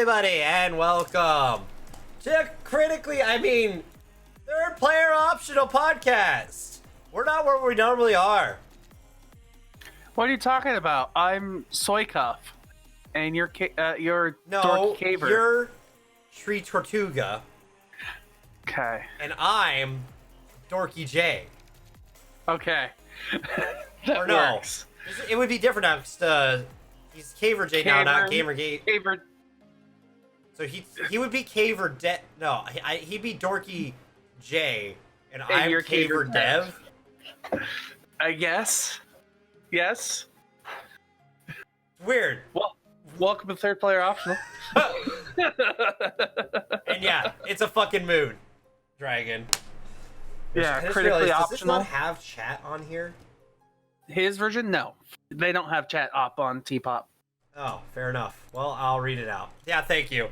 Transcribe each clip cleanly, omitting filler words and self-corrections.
everybody, and welcome to third player optional podcast. We're not where we normally are. What are you talking about? I'm Soycuff, and you're Dorky Caver. You're Shri Tortuga. Okay. And I'm Dorky J. Okay. Or no, works. It would be different now. He's Caver J now, not Gamer Gate. Caver. So he would be Caver De. No, he'd be Dorky J, and I'm you're Caver Dev. I guess. Yes. Weird. Well, welcome to third player optional. And yeah, it's a fucking mood, Dragon. Yeah, I just critically realized, optional. does this not have chat on here? His version, no. They don't have chat op on Tpop. Oh, fair enough. Well, I'll read it out. Yeah, thank you.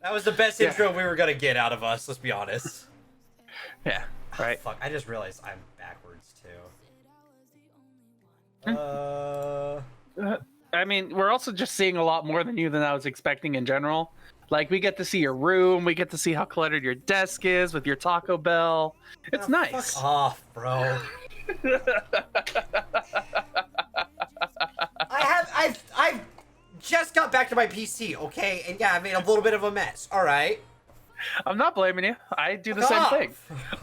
That was the best intro we were gonna get out of us, let's be honest. Yeah, right. Fuck, I just realized I'm backwards, too. I mean, we're also just seeing a lot more than I was expecting in general. Like, we get to see your room, we get to see how cluttered your desk is with your Taco Bell. It's nice. Fuck off, bro. I've just got back to my PC, okay? And yeah, I made a little bit of a mess, alright? I'm not blaming you. I do the same thing.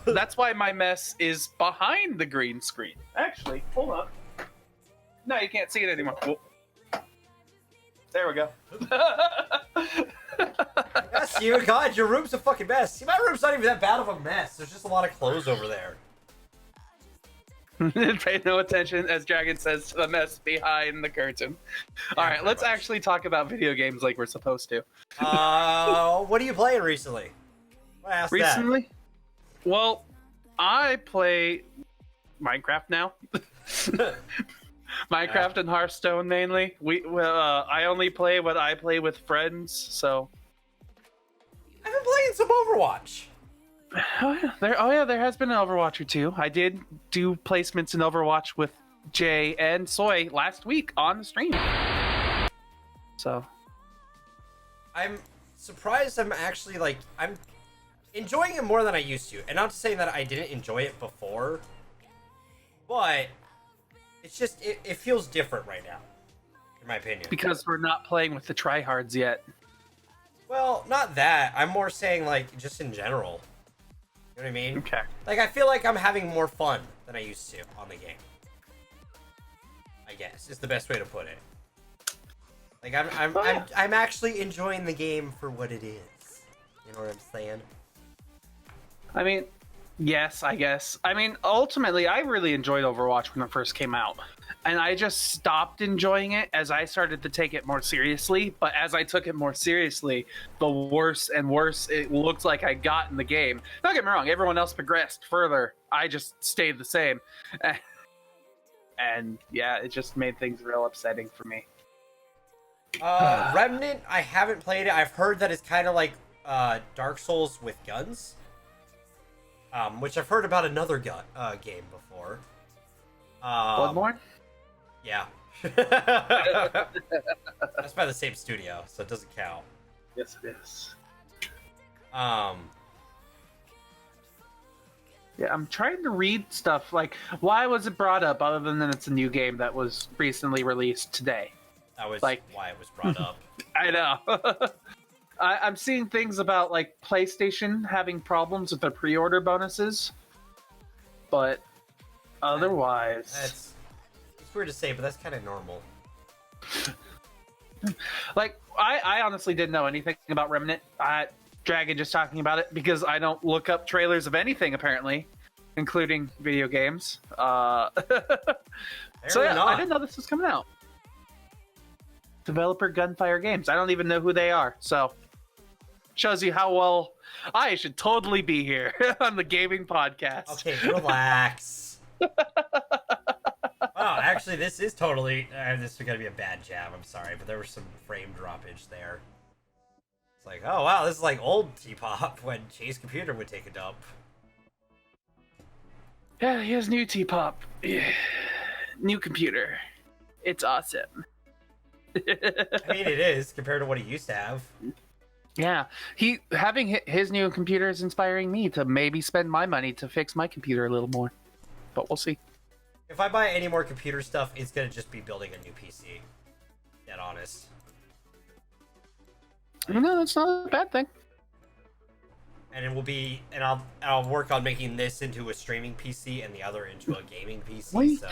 That's why my mess is behind the green screen. Actually, hold on. No, you can't see it anymore. Oh. There we go. Yes, you. God, your room's a fucking mess. See, my room's not even that bad of a mess. There's just a lot of clothes over there. Pay no attention, as Dragon says, to the mess behind the curtain. All right, let's actually talk about video games like we're supposed to. What are you playing recently? Recently? Well, I play Minecraft now. Minecraft and Hearthstone mainly. I only play what I play with friends, so. I've been playing some Overwatch. There has been an Overwatch or two. I did do placements in Overwatch with Jay and Soy last week on the stream. So. I'm surprised I'm actually, I'm enjoying it more than I used to. And not to say that I didn't enjoy it before, but it's just, it feels different right now, in my opinion. Because we're not playing with the tryhards yet. Well, not that. I'm more saying, just in general. You know what I mean? Okay. I feel like I'm having more fun than I used to on the game. I guess is the best way to put it. I'm actually enjoying the game for what it is. You know what I'm saying? I mean, yes, I guess. I mean, ultimately, I really enjoyed Overwatch when it first came out. And I just stopped enjoying it as I started to take it more seriously. But as I took it more seriously, the worse and worse it looked like I got in the game. Don't get me wrong, everyone else progressed further. I just stayed the same. And yeah, it just made things real upsetting for me. Remnant, I haven't played it. I've heard that it's kind of like Dark Souls with guns. Which I've heard about another game before. Bloodborne? Yeah. That's by the same studio, so it doesn't count. Yes, it is. Yeah, I'm trying to read stuff like, why was it brought up other than it's a new game that was recently released today? That was why it was brought up. I know. I'm seeing things about PlayStation having problems with their pre-order bonuses, but otherwise, it's weird to say, but that's kind of normal. I honestly didn't know anything about Remnant. Dragon just talking about it because I don't look up trailers of anything apparently, including video games. So yeah, I didn't know this was coming out. Developer Gunfire Games. I don't even know who they are, so shows you how well I should totally be here on the gaming podcast. Okay, relax. Wow, actually, this is totally. This is gonna be a bad jab. I'm sorry, but there was some frame droppage there. It's like, oh wow, this is like old Tpop when Chase Computer would take a dump. Yeah, he has new Tpop. Yeah. New computer. It's awesome. I mean, it is compared to what he used to have. Yeah, having his new computer is inspiring me to maybe spend my money to fix my computer a little more, but we'll see. If I buy any more computer stuff, it's gonna just be building a new PC. Dead honest. No, that's not a bad thing. And it will be, and I'll work on making this into a streaming PC and the other into a gaming PC. Wait. So.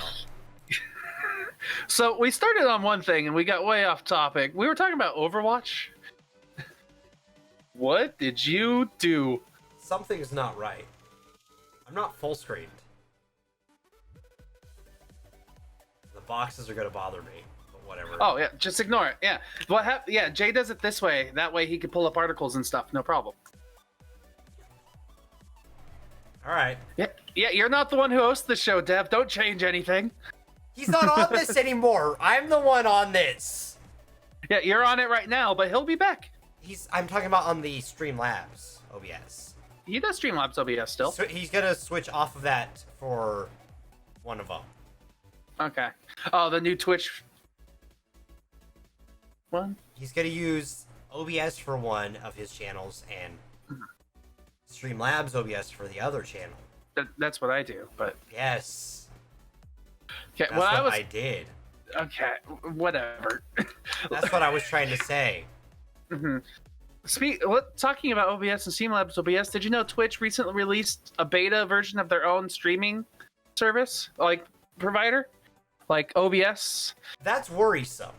So we started on one thing and we got way off topic. We were talking about Overwatch. What did you do? Something's not right. I'm not full screened. The boxes are gonna bother me, but whatever. Oh yeah, just ignore it. Yeah, yeah, Jay does it this way. That way he can pull up articles and stuff. No problem. All right. Yeah, you're not the one who hosts the show, Dev. Don't change anything. He's not on this anymore. I'm the one on this. Yeah, you're on it right now, but he'll be back. I'm talking about on the Streamlabs OBS. He does Streamlabs OBS still. So he's gonna switch off of that for one of them. Okay. Oh, the new Twitch one? He's gonna use OBS for one of his channels and Streamlabs OBS for the other channel. That's what I do, but... Yes. Okay, That's what I did. Okay, whatever. That's what I was trying to say. Mm-hmm. Talking about OBS and Streamlabs OBS, did you know Twitch recently released a beta version of their own streaming service, like provider, like OBS? That's worrisome.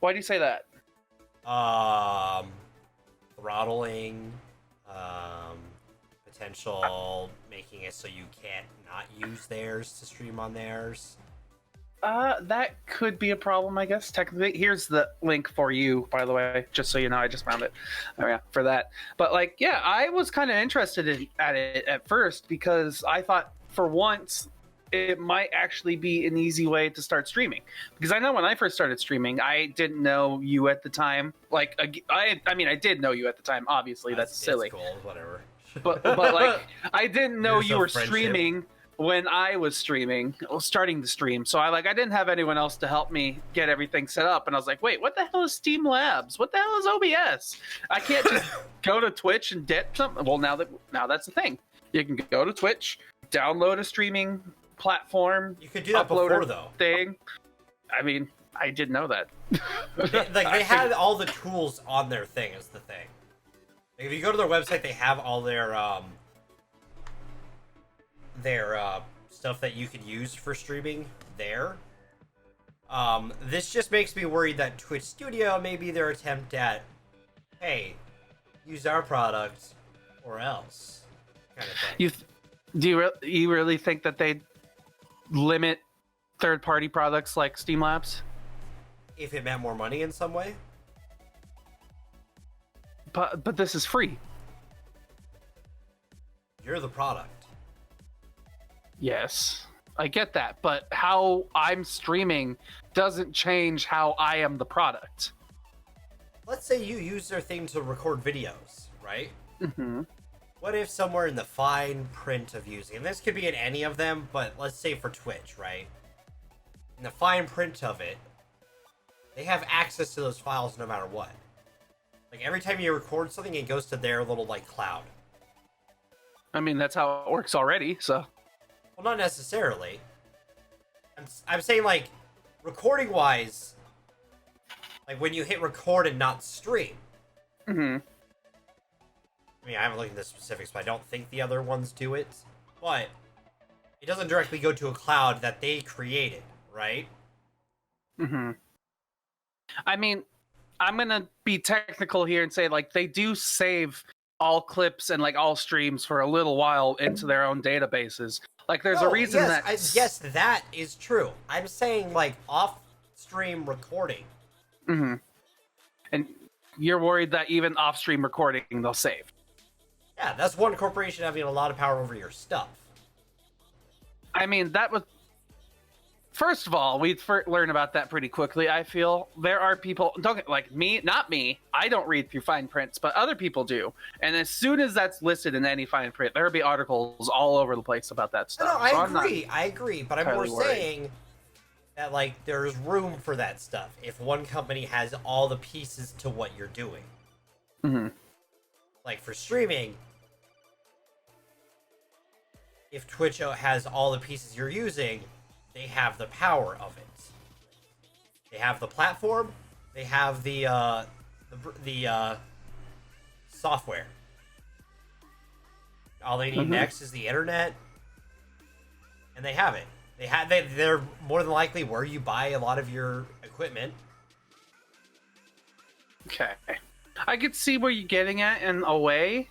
Why do you say that? Throttling, potential making it so you can't not use theirs to stream on theirs. That could be a problem, I guess. Technically, here's the link for you, by the way, just so you know. I just found it. Oh yeah, for that. But like, yeah, I was kind of interested at it at first because I thought for once it might actually be an easy way to start streaming. Because I know when I first started streaming, I didn't know you at the time. Like, I mean, I did know you at the time. Obviously, that's silly. It's cool, whatever. But like, I didn't know There's you a were friendship. streaming when I was starting the stream. So I didn't have anyone else to help me get everything set up. And I was like, wait, what the hell is Steam Labs? What the hell is OBS? I can't just go to Twitch and dip something. Well, now that's the thing. You can go to Twitch, download a streaming platform. You could do that before, though. Thing. I mean, I didn't know that. They had all the tools on their thing is the thing. Like, if you go to their website, they have all their stuff that you could use for streaming there. This just makes me worried that Twitch Studio may be their attempt at, hey, use our product or else kind of thing. You really think that they'd limit third-party products like Steam Labs? If it meant more money in some way? But this is free. You're the product. Yes, I get that, but how I'm streaming doesn't change how I am the product. Let's say you use their thing to record videos, right? Mm-hmm. What if somewhere in the fine print of using, and this could be in any of them, but let's say for Twitch, right? In the fine print of it, they have access to those files no matter what. Like, every time you record something, it goes to their little, like, cloud. I mean, that's how it works already, so... Well, not necessarily. I'm saying, like, recording-wise, like, when you hit record and not stream. Mm-hmm. I mean, I haven't looked at the specifics, but I don't think the other ones do it. But it doesn't directly go to a cloud that they created, right? Mm-hmm. I mean, I'm gonna be technical here and say, like, they do save all clips and, like, all streams for a little while into their own databases. Like, there's a reason yes, that is true. I'm saying, like, off-stream recording. Mm-hmm. And you're worried that even off-stream recording they'll save. Yeah, that's one corporation having a lot of power over your stuff. I mean, that was... First of all, we'd learn about that pretty quickly, I feel. There are people... Like, me, not me. I don't read through fine prints, but other people do. And as soon as that's listed in any fine print, there'll be articles all over the place about that stuff. No, I agree. But I'm more worried. saying that, like, there's room for that stuff if one company has all the pieces to what you're doing. Mm-hmm. Like for streaming, if Twitch has all the pieces you're using, they have the power of it. They have the platform. They have the software. All they need next is the internet, and they have it. They're more than likely where you buy a lot of your equipment. Okay. I could see where you're getting at in a way,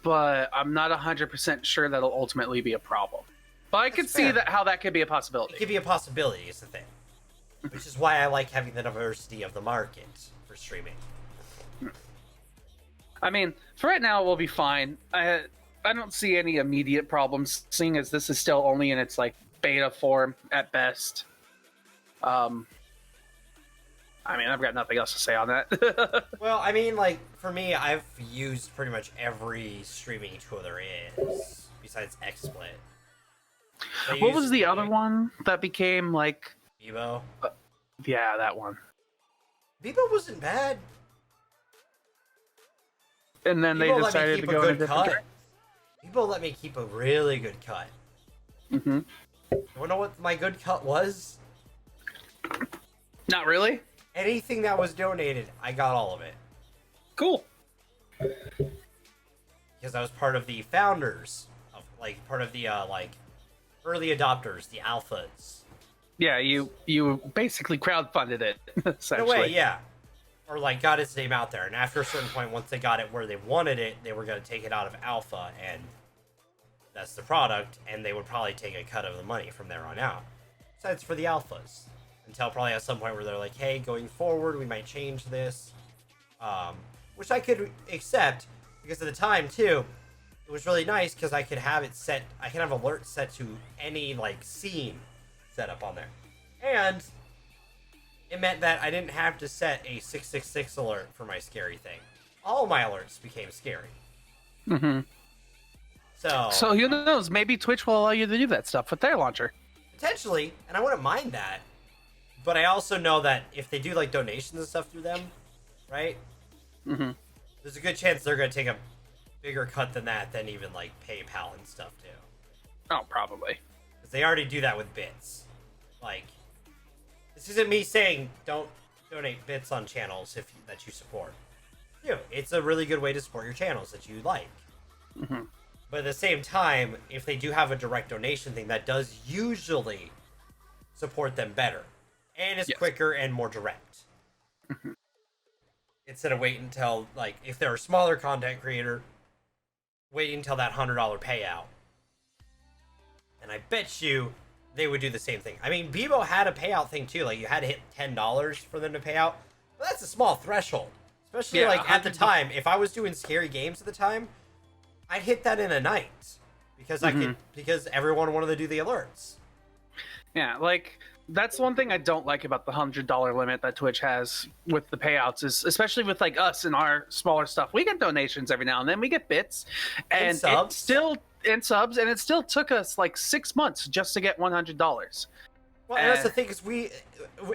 but I'm not 100% sure that'll ultimately be a problem. But I could see how that could be a possibility. It could be a possibility, is the thing. Which is why I like having the diversity of the market for streaming. I mean, for right now, we'll be fine. I don't see any immediate problems, seeing as this is still only in its like beta form at best. I mean, I've got nothing else to say on that. Well, I mean, like, for me, I've used pretty much every streaming tool there is, besides XSplit. What was the other one that became, like... Bebo? Yeah, that one. Bebo wasn't bad. And then they decided to go in a different direction. Bebo let me keep a really good cut. Mm-hmm. You wanna know what my good cut was? Not really? Anything that was donated, I got all of it. Cool. Because I was part of the founders, of like part of the like early adopters, the alphas. Yeah, you basically crowdfunded it, essentially. In a way, yeah. Or like got its name out there, and after a certain point, once they got it where they wanted it, they were going to take it out of alpha, and that's the product, and they would probably take a cut of the money from there on out. So it's for the alphas. Until probably at some point where they're like, hey, going forward, we might change this. Which I could accept, because at the time, too, it was really nice, because I could have it set, I can have alerts set to any, like, scene set up on there. And it meant that I didn't have to set a 666 alert for my scary thing. All my alerts became scary. Mm-hmm. So who knows? Maybe Twitch will allow you to do that stuff with their launcher. Potentially, and I wouldn't mind that. But I also know that if they do like donations and stuff through them, right? Mm-hmm. There's a good chance they're going to take a bigger cut than that, than even like PayPal and stuff too. Oh, probably. Because they already do that with bits. Like, this isn't me saying don't donate bits on channels that you support. It's a really good way to support your channels that you like. Mm-hmm. But at the same time, if they do have a direct donation thing, that does usually support them better. And it's quicker and more direct. Instead of waiting until, like, if they're a smaller content creator, waiting until that $100 payout. And I bet you they would do the same thing. I mean, Bebo had a payout thing too. Like, you had to hit $10 for them to pay out. But that's a small threshold. Especially, like, at the time, if I was doing scary games at the time, I'd hit that in a night. Because because everyone wanted to do the alerts. Yeah, like... That's one thing I don't like about the $100 limit that Twitch has with the payouts, is especially with like us and our smaller stuff. We get donations every now and then. We get bits and subs. And it still took us like 6 months just to get $100. Well, and that's the thing, is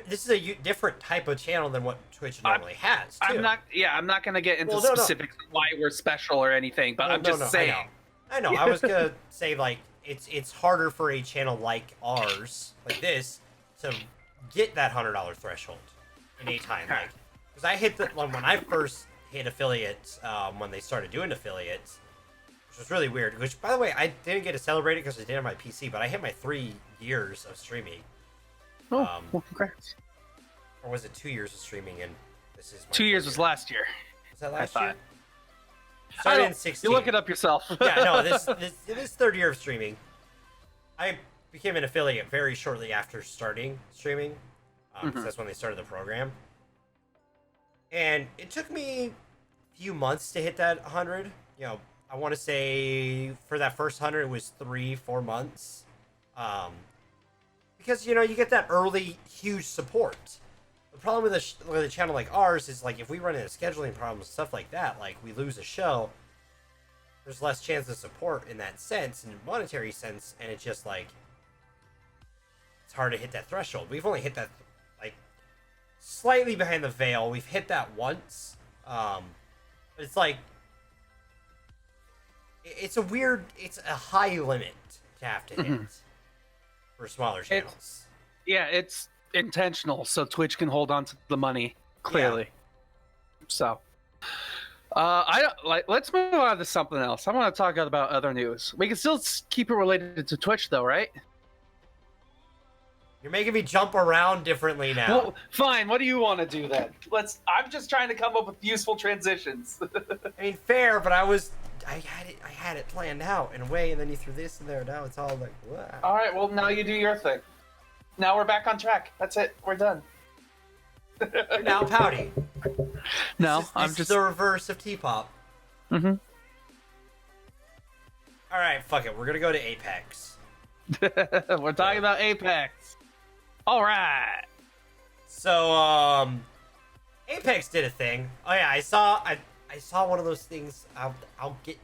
this is a different type of channel than what Twitch normally has. Too. I'm not gonna get into specifics why we're special or anything, but I'm just saying. I know. I was gonna say, like, it's harder for a channel like ours, like this, to get that $100 threshold in a time. Like, because I hit when I first hit affiliates, when they started doing affiliates, which was really weird. Which, by the way, I didn't get to celebrate it because I didn't have my PC, but I hit my 3 years of streaming. Oh, well, congrats. Or was it 2 years of streaming? And this is 2 years was last year. Was that last year? Started in 16. You look it up yourself. Yeah, no, this third year of streaming. I became an affiliate very shortly after starting streaming, because that's when they started the program. And it took me a few months to hit that 100. You know, I want to say for that first 100, it was 3-4 months. Because, you know, you get that early, huge support. The problem with a channel like ours is, like, if we run into scheduling problems, stuff like that, like, we lose a show, there's less chance of support in that sense, in a monetary sense, and it's just, like, it's hard to hit that threshold. We've only hit that, like, slightly behind the veil. We've hit that once, It's like it's a high limit to have to hit for smaller channels. It's intentional, so Twitch can hold on to the money clearly. Yeah. So, let's move on to something else. I want to talk about other news. We can still keep it related to Twitch, though, right? You're making me jump around differently now. Well, fine. What do you want to do then? I'm just trying to come up with useful transitions. I mean, fair, but I had it planned out in a way, and then you threw this in there. Now it's all like, wow. All right. Well, now you do your thing. Now we're back on track. That's it. We're done. You're now pouty. No, this is the reverse of Tpop. Mm-hmm. All right, fuck it. We're gonna go to Apex. We're talking about Apex. All right. So, Apex did a thing. Oh yeah, I saw one of those things. I'll get.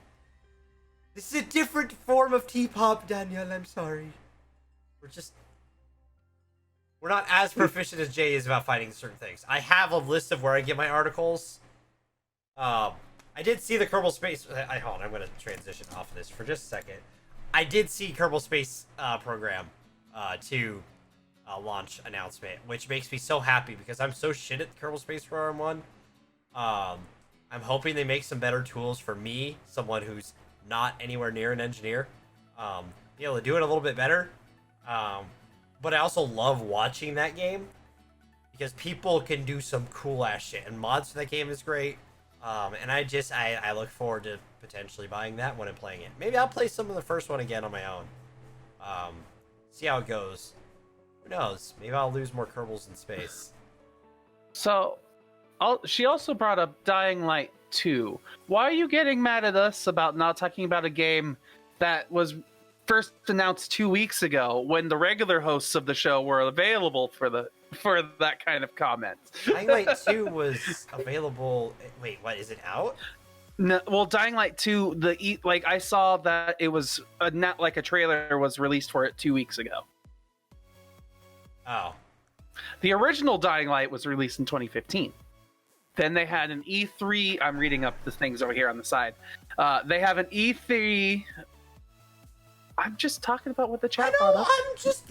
This is a different form of Tpop, Daniel. I'm sorry. We're not as proficient as Jay is about fighting certain things. I have a list of where I get my articles. I did see the Kerbal Space. Hold on, I'm going to transition off of this for just a second. I did see Kerbal Space program to launch announcement, which makes me so happy because I'm so shit at the Kerbal Space Program 1. I'm hoping they make some better tools for me, someone who's not anywhere near an engineer, be able to do it a little bit better. But I also love watching that game because people can do some cool ass shit, and mods for that game is great. And I look forward to potentially buying that one and playing it. Maybe I'll play some of the first one again on my own. See how it goes. Who knows? Maybe I'll lose more Kerbals in space. So, she also brought up Dying Light 2. Why are you getting mad at us about not talking about a game that was first announced 2 weeks ago when the regular hosts of the show were available for that kind of comment? Dying Light 2 was available. Wait, what? Is it out? No, well, Dying Light 2, I saw that it was a trailer was released for it 2 weeks ago. Oh. The original Dying Light was released in 2015. Then they had an E3. I'm reading up the things over here on the side. They have an E3. I'm just talking about what the chat brought up.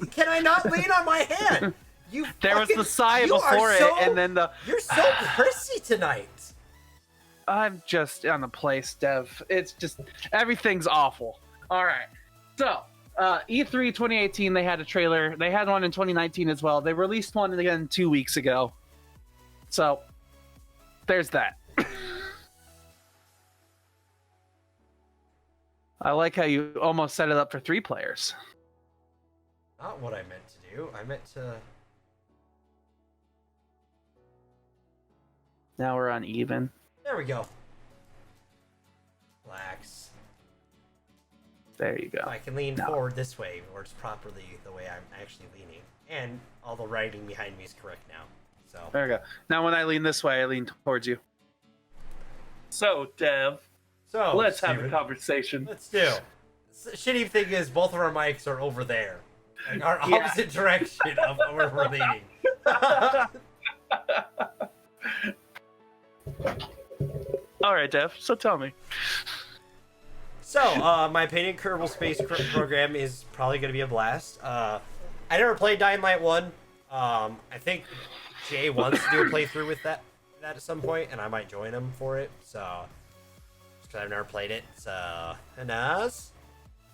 Can I not lean on my hand? There was the sigh before it, and then You're so prissy tonight. I'm just on the place, Dev. It's just everything's awful. All right, so E3 2018, they had a trailer. They had one in 2019 as well. They released one again 2 weeks ago. So there's that. I like how you almost set it up for 3 players. Not what I meant to do. I meant to... Now we're on even. There we go. Relax. There you go. I can lean forward this way, or it's properly the way I'm actually leaning. And all the writing behind me is correct now. So there we go. Now when I lean this way, I lean towards you. So, Dev. So let's have a conversation. Let's do. The shitty thing is both of our mics are over there. Like our opposite direction of where we're leaning. All right, Dev. So tell me. So, my opinion, Kerbal Space Program is probably going to be a blast. I never played Dying Light 1. I think Jay wants to do a playthrough with that at some point, and I might join him for it. So, just because I've never played it, so nice.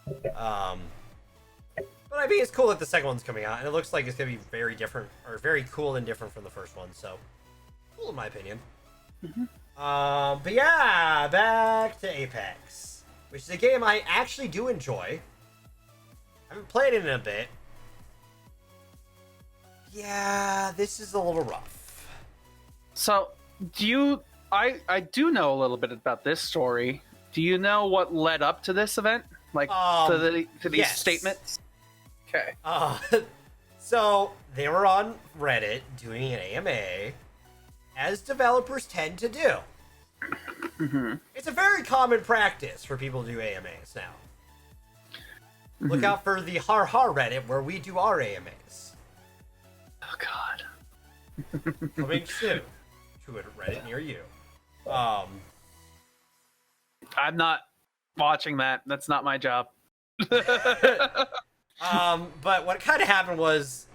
But I think it's cool that the second one's coming out, and it looks like it's going to be very different, or very cool and different from the first one. So, cool in my opinion. But yeah, back to Apex, which is a game I actually do enjoy. I haven't played it in a bit. Yeah, this is a little rough. So, I do know a little bit about this story. Do you know what led up to this event? Like, to these statements? Okay. So, they were on Reddit doing an AMA, as developers tend to do. It's a very common practice for people to do AMAs now. Look out for the Har Har Reddit, where we do our AMAs. Oh, God. Coming soon to a Reddit near you. I'm not watching that. That's not my job. But what kind of happened was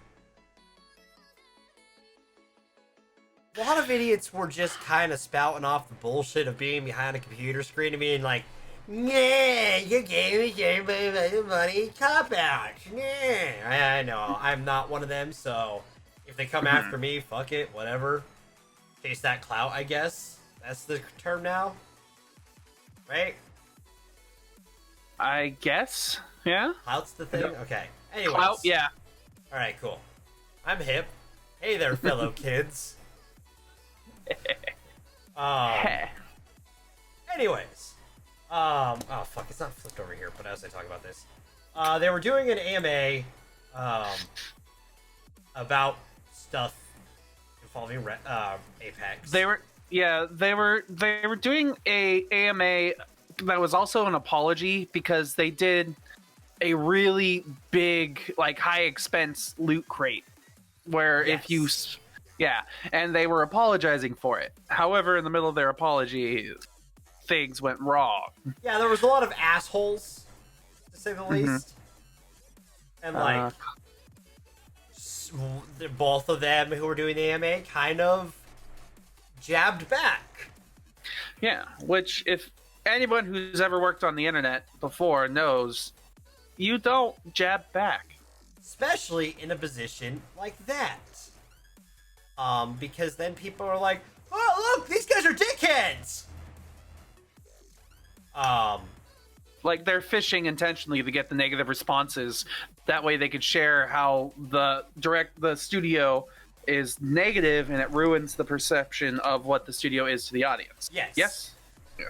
a lot of idiots were just kind of spouting off the bullshit of being behind a computer screen and being like, "Yeah, your game is everybody money cop out." Yeah, I know I'm not one of them, so if they come after me, fuck it, whatever. Chase that clout, I guess. That's the term now, right? I guess. Yeah. Clout's the thing. Okay. Anyways. Clout. Yeah. All right. Cool. I'm hip. Hey there, fellow kids. Anyways. Oh fuck, it's not flipped over here. But as I talk about this, they were doing an AMA, about stuff involving Apex. They were doing a AMA that was also an apology because they did a really big, like, high expense loot crate where Yes. if you and they were apologizing for it. However, in the middle of their apology, things went wrong. Yeah, there was a lot of assholes, to say the least. And like both of them who were doing the AMA kind of jabbed back. Yeah, which, if anyone who's ever worked on the internet before knows, you don't jab back. Especially in a position like that. Because then people are like, "Oh, look, these guys are dickheads!" Like, they're fishing intentionally to get the negative responses. That way they could share how the studio is negative and it ruins the perception of what the studio is to the audience. Yes. Yes?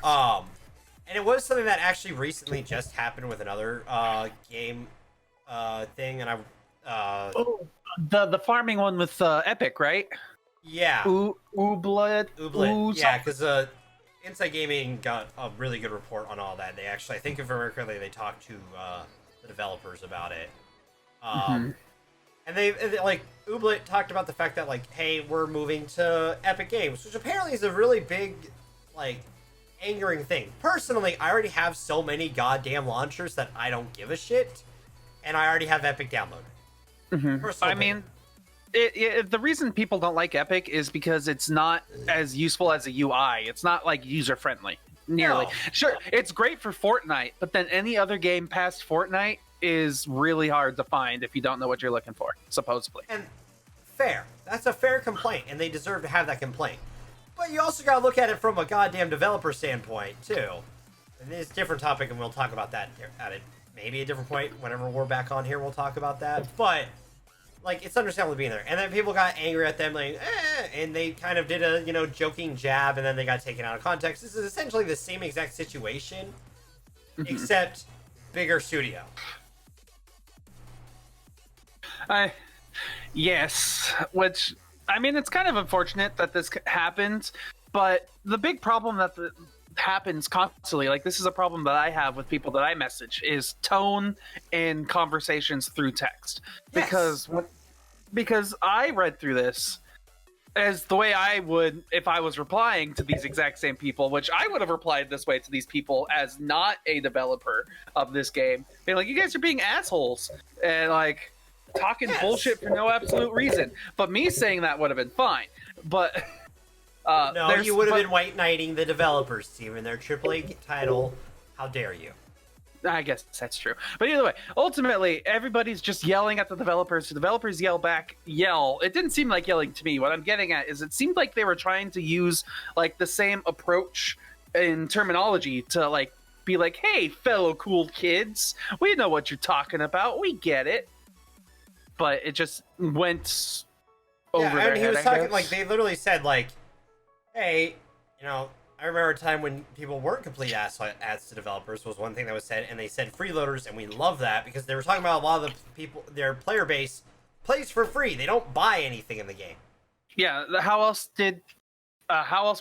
And it was something that actually recently just happened with another game thing, and the farming one with Epic, right? yeah. Ooblet. Yeah, because Inside Gaming got a really good report on all that. They actually, I think if I remember correctly, they talked to the developers about it. And they like, Ooblet talked about the fact that, like, hey, we're moving to Epic Games, which apparently is a really big, like, angering thing. Personally, I already have so many goddamn launchers that I don't give a shit, and I already have Epic downloaded. I mean, the reason people don't like Epic is because it's not as useful as a UI. It's not, like, user friendly nearly. No. Sure, it's great for Fortnite, but then any other game past Fortnite is really hard to find if you don't know what you're looking for, supposedly. And fair. That's a fair complaint, and they deserve to have that complaint. But you also gotta look at it from a goddamn developer standpoint, too. And it's a different topic, and we'll talk about that at maybe a different point. Whenever we're back on here, we'll talk about that. But, like, it's understandable being there. And then people got angry at them, like, and they kind of did a, joking jab, and then they got taken out of context. This is essentially the same exact situation, except bigger studio. Yes, which, I mean, it's kind of unfortunate that this happens, but the big problem that happens constantly, like, this is a problem that I have with people that I message, is tone in conversations through text. Yes. Because I read through this as the way I would if I was replying to these exact same people, which I would have replied this way to these people as not a developer of this game, being like, you guys are being assholes, and, like, talking bullshit for no absolute reason. But me saying that would have been fine. But no, you would have been white knighting the developers team in their AAA title. How dare you? I guess that's true. But either way, ultimately, everybody's just yelling at the developers. The developers yell back, It didn't seem like yelling to me. What I'm getting at is it seemed like they were trying to use, like, the same approach in terminology to, like, be like, hey, fellow cool kids, we know what you're talking about. We get it. But it just went over their head. He was talking, like, they literally said, like, hey, I remember a time when people weren't complete ads to developers was one thing that was said, and they said freeloaders, and we love that because they were talking about a lot of the people, their player base plays for free. They don't buy anything in the game. Yeah, how else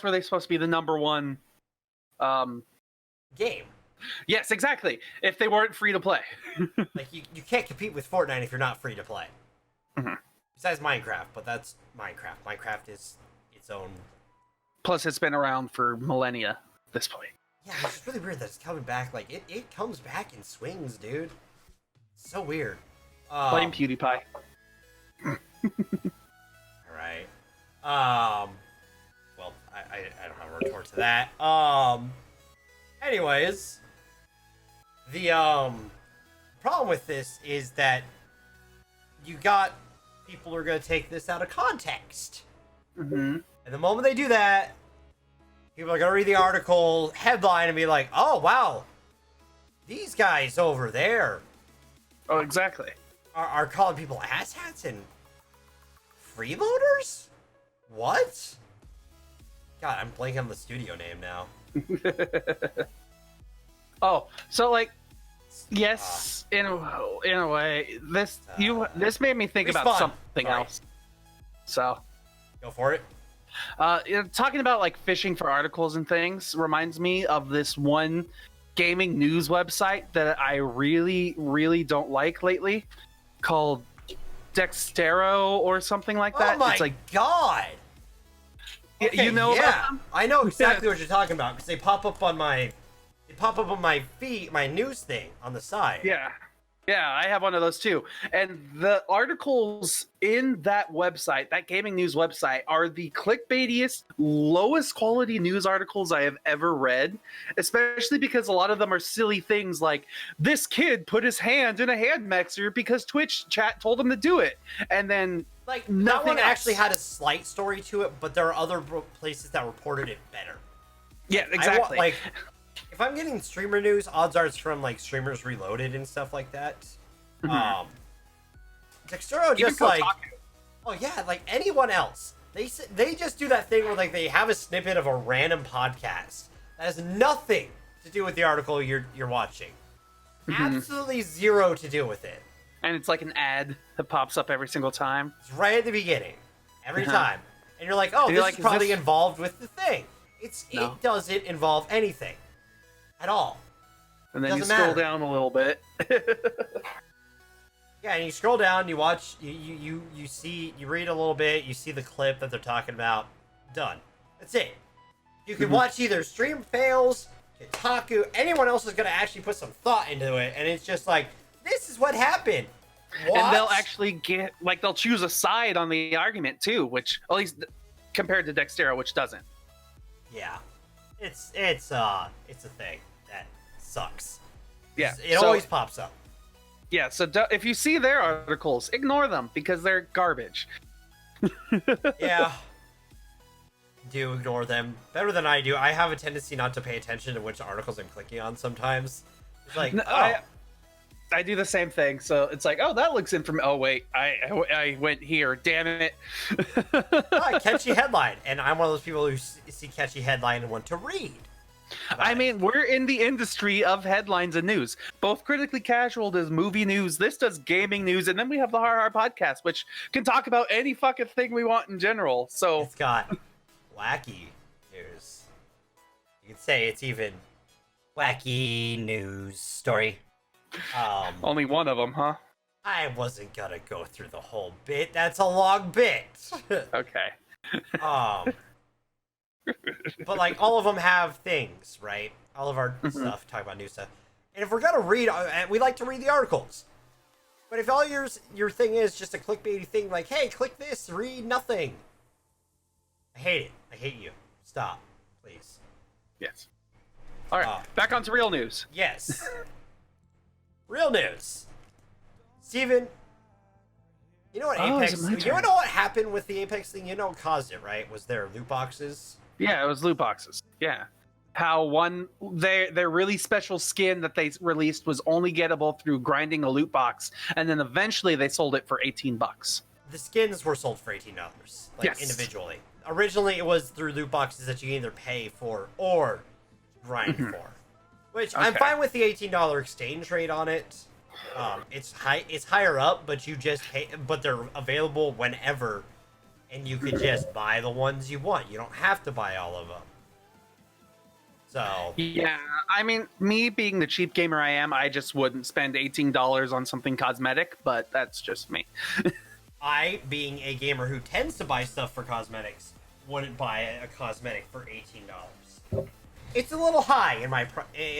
were they supposed to be the number one game? Yes, exactly. If they weren't free to play. Like, you can't compete with Fortnite if you're not free to play. Besides Minecraft, but that's Minecraft. Minecraft is its own... Plus, it's been around for millennia at this point. Yeah, it's just really weird that it's coming back. Like it comes back in swings, dude. So weird. Blame PewDiePie. All right. Well, I don't have a retort to that. Anyways, the problem with this is that you got people who are gonna take this out of context. Mm-hmm. And the moment they do that, people are gonna read the article headline and be like, "Oh wow, these guys over there Oh, exactly. are calling people asshats and freeloaders? What?" God, I'm blanking on the studio name now. Oh, so like, yes, in a way, this made me think about Respawn. something Sorry. else. So, Go for it. talking about like fishing for articles and things reminds me of this one gaming news website that I really, really don't like lately, called Dextero or something like that. Oh my It's like, god! Okay, you know about them? I know exactly what you're talking about because they pop up on my feed, my news thing on the side. Yeah, I have one of those too. And the articles in that website, that gaming news website, are the clickbaitiest, lowest quality news articles I have ever read, especially because a lot of them are silly things like, this kid put his hand in a hand mixer because Twitch chat told him to do it. And then Like, that nothing one else. actually had a slight story to it, but there are other places that reported it better. Yeah, exactly. Like, if I'm getting streamer news, odds are it's from, like, Streamers Reloaded and stuff like that. Mhm. Dextero Even just, like... Kotaku. Oh, yeah, like, anyone else. They just do that thing where, like, they have a snippet of a random podcast that has nothing to do with the article you're watching. Absolutely zero to do with it. And it's like an ad that pops up every single time. It's right at the beginning. Every time. And you're like, oh, And this you're like, is is probably this- involved with the thing. No. It doesn't involve anything. At all. And then you Doesn't scroll matter. down a little bit. Yeah, and you scroll down, you watch, you see, you read a little bit, you see the clip that they're talking about. Done. That's it. You can watch either stream fails, Kotaku, anyone else is going to actually put some thought into it, and it's just like, this is what happened. What? And they'll actually get, like, they'll choose a side on the argument too, which, at least compared to Dextero, which doesn't. Yeah. It's a thing that sucks. Yeah. It always pops up. Yeah, so if you see their articles, ignore them because they're garbage. Yeah. Do ignore them. Better than I do. I have a tendency not to pay attention to which articles I'm clicking on sometimes. It's like, No, oh, I do the same thing. So it's like, oh, that looks in from. Oh wait, I went here. Damn it. catchy headline. And I'm one of those people who see catchy headline and want to read. I mean, we're in the industry of headlines and news. Both Critically Casual does movie news, this does gaming news, and then we have the Har podcast, which can talk about any fucking thing we want in general. So It's got wacky news. You could say it's even wacky news story. only one of them, huh? I wasn't gonna go through the whole bit. That's a long bit. Okay. But like all of them have things, right? All of our stuff talk about new stuff. And if we're gonna read, we like to read the articles. But if all your thing is just a clickbaity thing, like, hey, click this, read nothing. I hate it. I hate you. Stop, please. Yes. All right. Back on to real news. Yes. Real news. Steven, you know what Apex? is it my You turn? know what happened with the Apex thing? You know what caused it, right? Was there loot boxes? Yeah, it was loot boxes. Yeah. How their really special skin that they released was only gettable through grinding a loot box, and then eventually they sold it for $18. The skins were sold for $18, like Yes. individually. Originally, it was through loot boxes that you can either pay for or grind for. Which I'm Okay. fine with the $18 exchange rate on it. It's higher up, but you just pay, but they're available whenever, and you could just buy the ones you want. You don't have to buy all of them. So Yeah, I mean, me being the cheap gamer I am, I just wouldn't spend $18 on something cosmetic, but that's just me. I, being a gamer who tends to buy stuff for cosmetics, wouldn't buy a cosmetic for $18. it's a little high in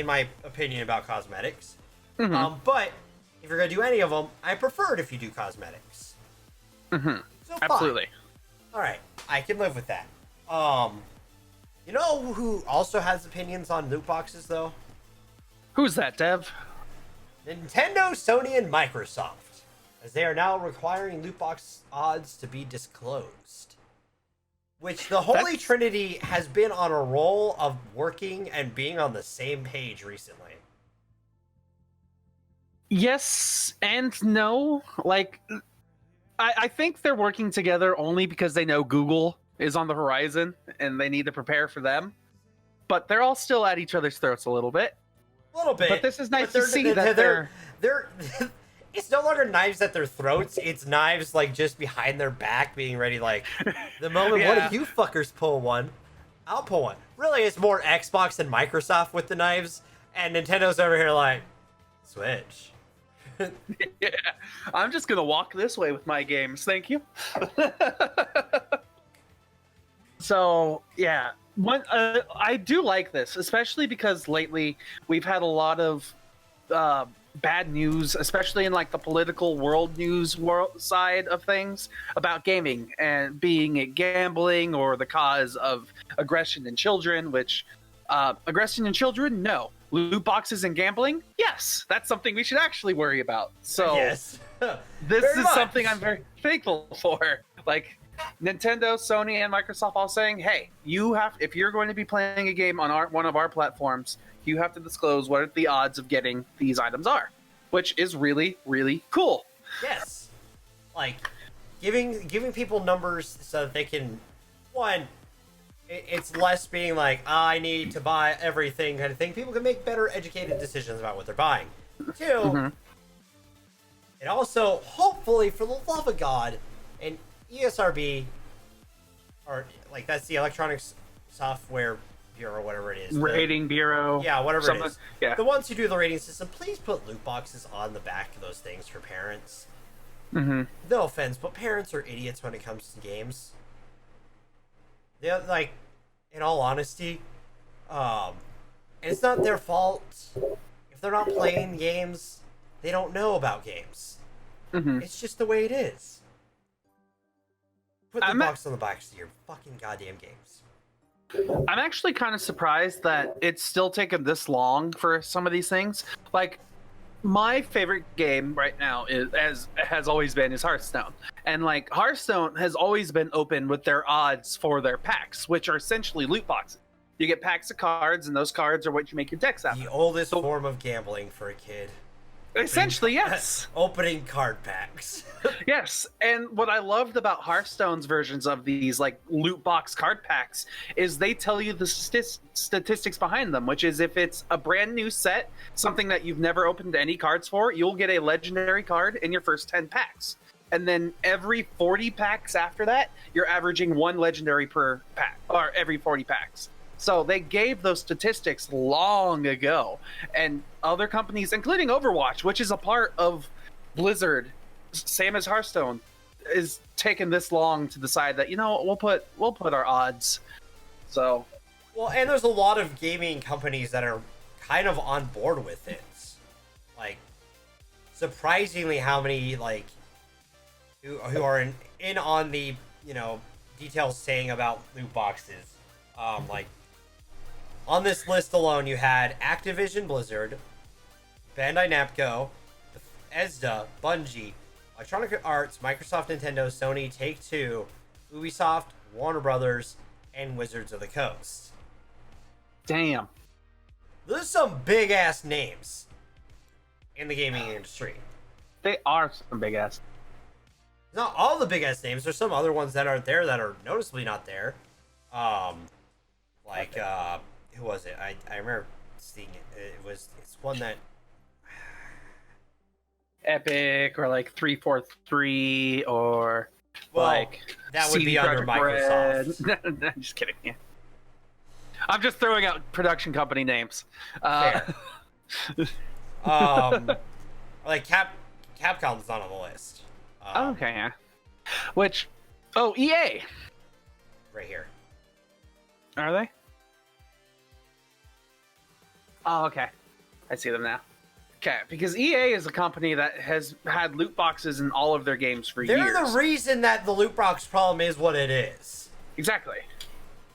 my opinion about cosmetics. But if you're gonna do any of them, I prefer it if you do cosmetics. So Absolutely. All right, I can live with that. You know who also has opinions on loot boxes though? Who's that, Dev? Nintendo, Sony, and Microsoft, as they are now requiring loot box odds to be disclosed. Which the Holy Trinity has been on a roll of working and being on the same page recently. Yes and no. Like, I think they're working together only because they know Google is on the horizon and they need to prepare for them. But they're all still at each other's throats a little bit. A little bit. But this is nice to see that they're it's no longer knives at their throats. It's knives like just behind their back, being ready. Like the moment one of you fuckers pull one, I'll pull one. Really, it's more Xbox and Microsoft with the knives, and Nintendo's over here like Switch. Yeah, I'm just gonna walk this way with my games. Thank you. So yeah, I do like this, especially because lately we've had a lot of bad news, especially in like the political world news side of things about gaming and being it gambling or the cause of aggression in children. Which aggression in children, no. Loot boxes and gambling, yes, that's something we should actually worry about. So yes, this is something I'm very thankful for. Like Nintendo, Sony, and Microsoft all saying, "Hey, if you're going to be playing a game on one of our platforms, you have to disclose what the odds of getting these items are," which is really, really cool. Yes, like giving people numbers so that they can It's less being like, I need to buy everything kind of thing. People can make better educated decisions about what they're buying. Two, it also, hopefully, for the love of God, an ESRB, or like that's the Electronics Software Bureau, whatever it is. Rating Bureau. Yeah, whatever it is. Yeah. The ones who do the rating system, please put loot boxes on the back of those things for parents. No offense, but parents are idiots when it comes to games. They're like, in all honesty, and it's not their fault. If they're not playing games, they don't know about games. It's just the way it is. Put the box on the back of your fucking goddamn games. I'm actually kind of surprised that it's still taken this long for some of these things. Like, my favorite game right now has always been Hearthstone. And like Hearthstone has always been open with their odds for their packs, which are essentially loot boxes. You get packs of cards, and those cards are what you make your decks out of. The oldest form of gambling for a kid. Essentially, yes. Opening card packs. Yes, and what I loved about Hearthstone's versions of these like loot box card packs is they tell you the statistics behind them, which is if it's a brand new set, something that you've never opened any cards for, you'll get a legendary card in your first 10 packs. And then every 40 packs after that, you're averaging one legendary per pack, or every 40 packs. So they gave those statistics long ago, and other companies, including Overwatch, which is a part of Blizzard, same as Hearthstone, is taking this long to decide that, you know, we'll put our odds. So, well, and there's a lot of gaming companies that are kind of on board with it. Like, surprisingly, how many like who are in on the details saying about loot boxes, like. On this list alone, you had Activision Blizzard, Bandai Namco, Bethesda, Bungie, Electronic Arts, Microsoft, Nintendo, Sony, Take-Two, Ubisoft, Warner Brothers, and Wizards of the Coast. Damn. Those are some big-ass names in the gaming industry. They are some big-ass. Not all the big-ass names. There's some other ones that aren't there that are noticeably not there. Who was it? I remember seeing it. It's one that Epic or like 343 or like that would CD be under Microsoft. I'm just kidding. Yeah. I'm just throwing out production company names. Fair. Like Capcom's not on the list. Okay, yeah. Which, EA. Right here. Are they? Oh, okay. I see them now. Okay, because EA is a company that has had loot boxes in all of their games for years. They're the reason that the loot box problem is what it is. Exactly.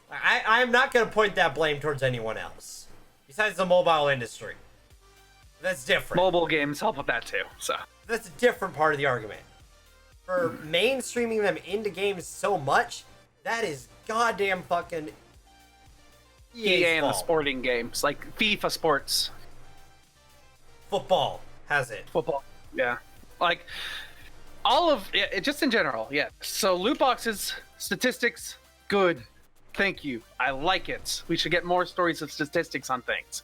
I'm not going to point that blame towards anyone else. Besides the mobile industry. That's different. Mobile games help with that too, so. That's a different part of the argument. For mainstreaming them into games so much, that is goddamn fucking EA in the fault. sporting games, like FIFA sports. Football has it. Football, yeah. Like, all of it, just in general, yeah. So loot boxes, statistics, good. Thank you. I like it. We should get more stories of statistics on things.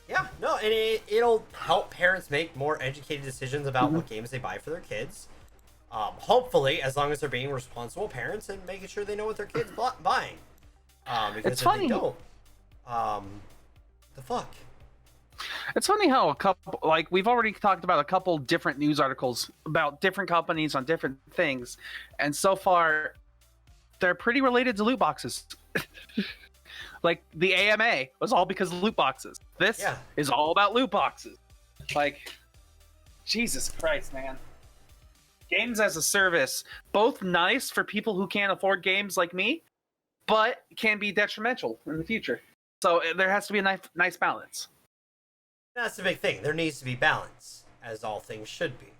Yeah, no, and it'll help parents make more educated decisions about what games they buy for their kids. Hopefully, as long as they're being responsible parents and making sure they know what their kids buying. Because It's if funny. they don't, the fuck? It's funny how a couple, like, we've already talked about a couple different news articles about different companies on different things, and so far, they're pretty related to loot boxes. Like, the AMA was all because of loot boxes. This is all about loot boxes. Like, Jesus Christ, man. Games as a service, both nice for people who can't afford games like me, but can be detrimental in the future. So there has to be a nice balance. That's the big thing. There needs to be balance, as all things should be.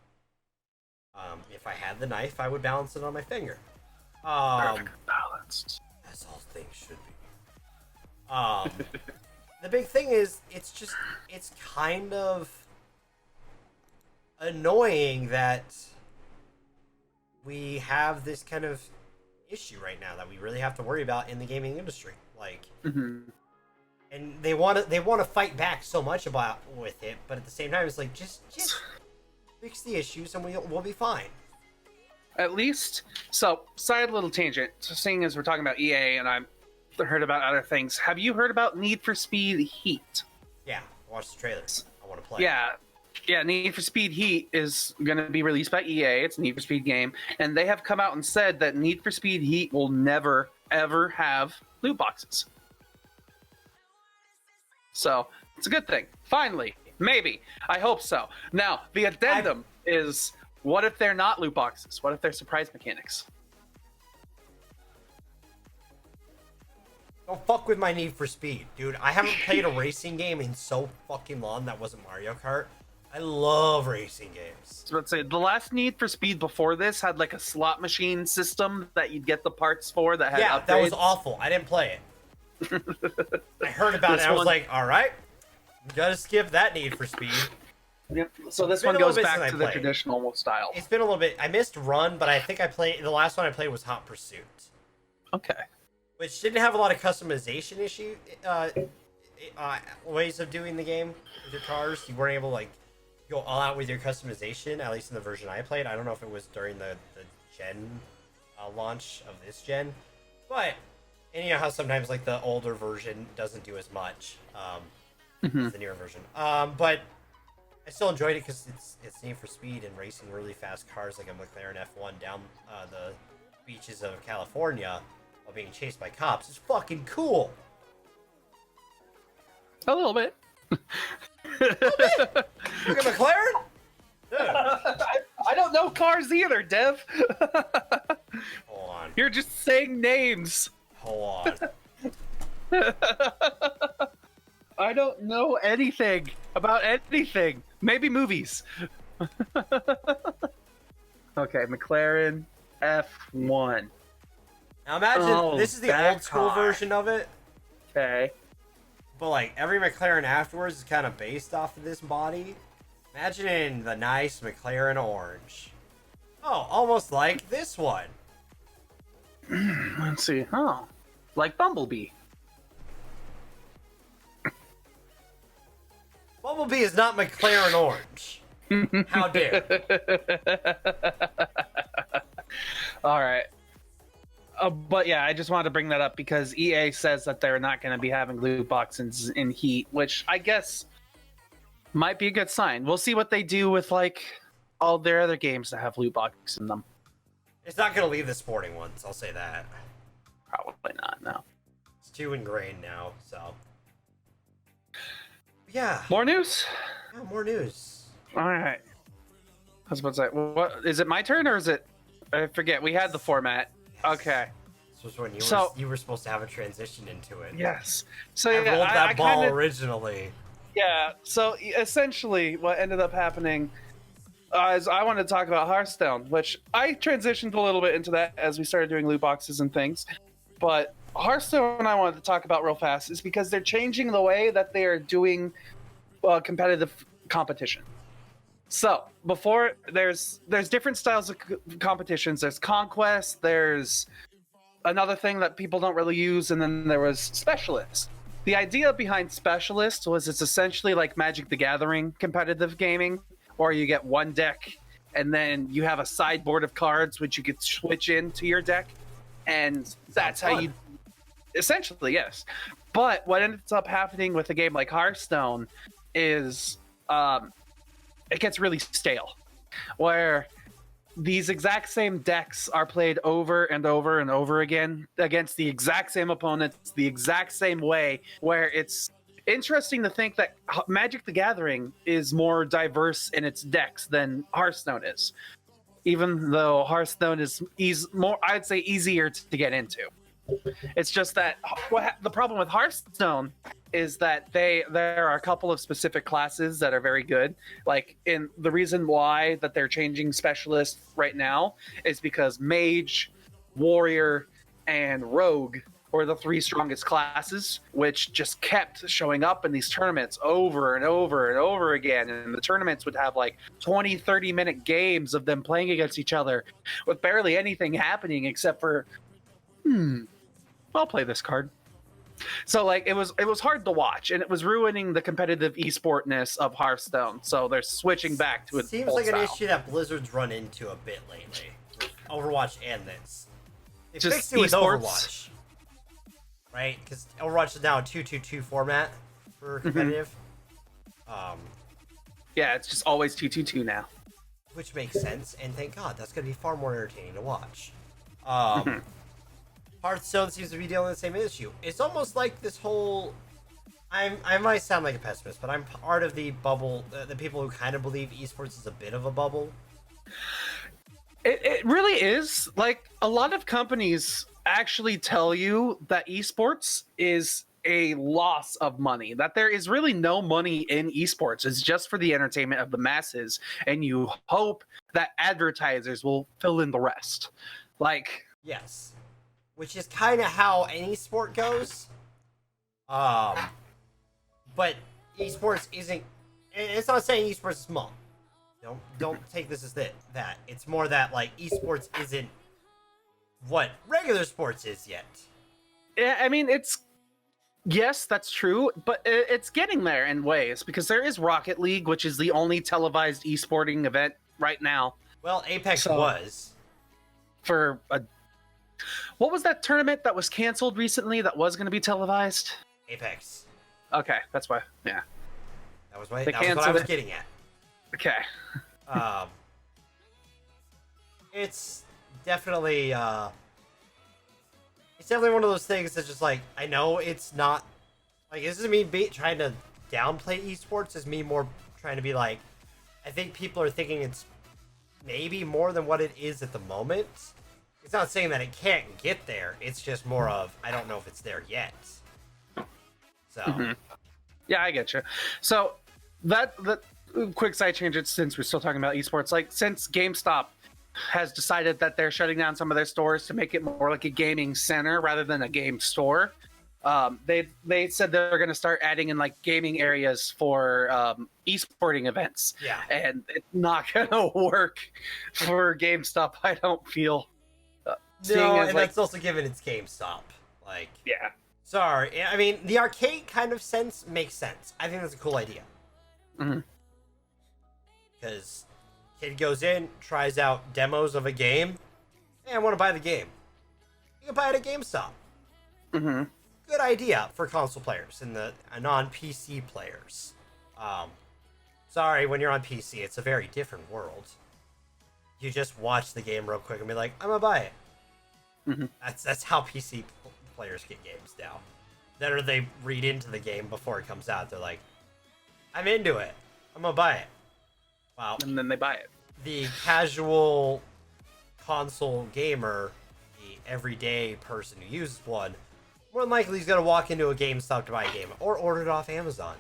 If I had the knife, I would balance it on my finger. Perfect balanced. As all things should be. The big thing is, it's kind of annoying that we have this kind of issue right now that we really have to worry about in the gaming industry. Like, and they want to fight back so much with it, but at the same time, it's like just fix the issues and we'll be fine. At least, so side little tangent. So seeing as we're talking about EA and I've heard about other things, have you heard about Need for Speed Heat? Yeah, watch the trailers. I want to play. Yeah, Need for Speed Heat is going to be released by EA. It's a Need for Speed game. And they have come out and said that Need for Speed Heat will never, ever have loot boxes. So, it's a good thing. Finally. Maybe. I hope so. Now, the addendum is, what if they're not loot boxes? What if they're surprise mechanics? Don't fuck with my Need for Speed, dude. I haven't played a racing game in so fucking long that wasn't Mario Kart. I love racing games. So let's say the last Need for Speed before this had like a slot machine system that you'd get the parts for that had upgrades. That was awful. I didn't play it. I heard about it and I was like, alright, gotta skip that Need for Speed. Yep. So this one goes back to the traditional style. It's been a little bit. I missed Run, but I think the last one I played was Hot Pursuit. Okay. Which didn't have a lot of customization ways of doing the game with your cars. You weren't able to like go all out with your customization, at least in the version I played. I don't know if it was during the gen launch of this gen, but and you know how sometimes like the older version doesn't do as much as the newer version. But I still enjoyed it because it's Need for Speed and racing really fast cars like a McLaren F1 down the beaches of California while being chased by cops. It's fucking cool. A little bit. Look at McLaren? Dude. I don't know cars either, Dev. Hold on. You're just saying names. Hold on. I don't know anything about anything. Maybe movies. Okay, McLaren F1. Now imagine this is the old school version of it. Okay. But like every McLaren afterwards is kind of based off of this body. Imagine the nice McLaren orange. Oh, almost like this one. Let's see. Oh, like Bumblebee. Bumblebee is not McLaren orange. How dare? All right. But yeah, I just wanted to bring that up because EA says that they're not going to be having loot boxes in Heat, which I guess might be a good sign. We'll see what they do with like all their other games that have loot boxes in them. It's not going to leave the sporting ones, I'll say that. Probably not, no. It's too ingrained now, so. Yeah. More news? Yeah, more news. All right. I was about to say, what is it? My turn or is it? I forget. We had the format. Okay. This was when you were supposed to have a transition into it. Yes. So I yeah, rolled that ball kinda, originally. Yeah. So essentially, what ended up happening is I wanted to talk about Hearthstone, which I transitioned a little bit into that as we started doing loot boxes and things. But Hearthstone, I wanted to talk about real fast, is because they're changing the way that they are doing competitive competition. So before there's different styles of competitions. There's conquest. There's another thing that people don't really use, and then there was specialist. The idea behind specialist was it's essentially like Magic the Gathering competitive gaming, or you get one deck and then you have a sideboard of cards which you could switch into your deck, and that's how you essentially, yes. But what ends up happening with a game like Hearthstone is it gets really stale, where these exact same decks are played over and over and over again against the exact same opponents, the exact same way, where it's interesting to think that Magic the Gathering is more diverse in its decks than Hearthstone is, even though Hearthstone is more, I'd say, easier to get into. It's just that the problem with Hearthstone is that there are a couple of specific classes that are very good. Like, in the reason why that they're changing specialists right now is because Mage, Warrior, and Rogue were the three strongest classes, which just kept showing up in these tournaments over and over and over again. And the tournaments would have like 20-30 minute games of them playing against each other with barely anything happening except for I'll play this card. So like it was hard to watch, and it was ruining the competitive esportness of Hearthstone. So they're switching back to its Seems old like style. an issue that Blizzard's run into a bit lately. Overwatch and this. They Just fixed it with esports. Overwatch. Right? Because Overwatch is now a 2-2-2 format for competitive. Yeah, it's just always 2-2-2 now. Which makes sense, and thank God, that's going to be far more entertaining to watch. Hearthstone seems to be dealing with the same issue. It's almost like this whole... I might sound like a pessimist, but I'm part of the bubble, the people who kind of believe esports is a bit of a bubble. It really is. Like, a lot of companies actually tell you that esports is a loss of money, that there is really no money in esports. It's just for the entertainment of the masses, and you hope that advertisers will fill in the rest. Like... Yes. Which is kind of how any sport goes. But esports isn't... It's not saying esports is small. Don't take this as that. It's more that, like, esports isn't what regular sports is yet. Yeah, I mean, it's... Yes, that's true, but it's getting there in ways, because there is Rocket League, which is the only televised esporting event right now. Well, Apex was. For a... What was that tournament that was canceled recently that was going to be televised? Apex. Okay, that's why. Yeah. That was what I was getting at. Okay. It's definitely one of those things that's just like, I know it's not like, this is me trying to downplay esports. Is me more trying to be like, I think people are thinking it's maybe more than what it is at the moment. It's not saying that it can't get there. It's just more of, I don't know if it's there yet. So. Yeah, I get you. So that quick side change, since we're still talking about esports, like, since GameStop has decided that they're shutting down some of their stores to make it more like a gaming center rather than a game store, they said they're going to start adding in like gaming areas for esporting events. Yeah. And it's not going to work for GameStop, I don't feel. No, and that's also given it's GameStop. Like, yeah. Sorry. I mean, the arcade kind of sense makes sense. I think that's a cool idea. Because kid goes in, tries out demos of a game. Hey, I want to buy the game. You can buy it at GameStop. Good idea for console players and the non-PC players. Sorry, when you're on PC, it's a very different world. You just watch the game real quick and be like, I'm gonna buy it. That's how PC players get games now. Then or they read into the game before it comes out. They're like, I'm into it. I'm gonna buy it. Wow. And then they buy it. The casual console gamer, the everyday person who uses one, more than likely he's gonna walk into a GameStop to buy a game or order it off Amazon.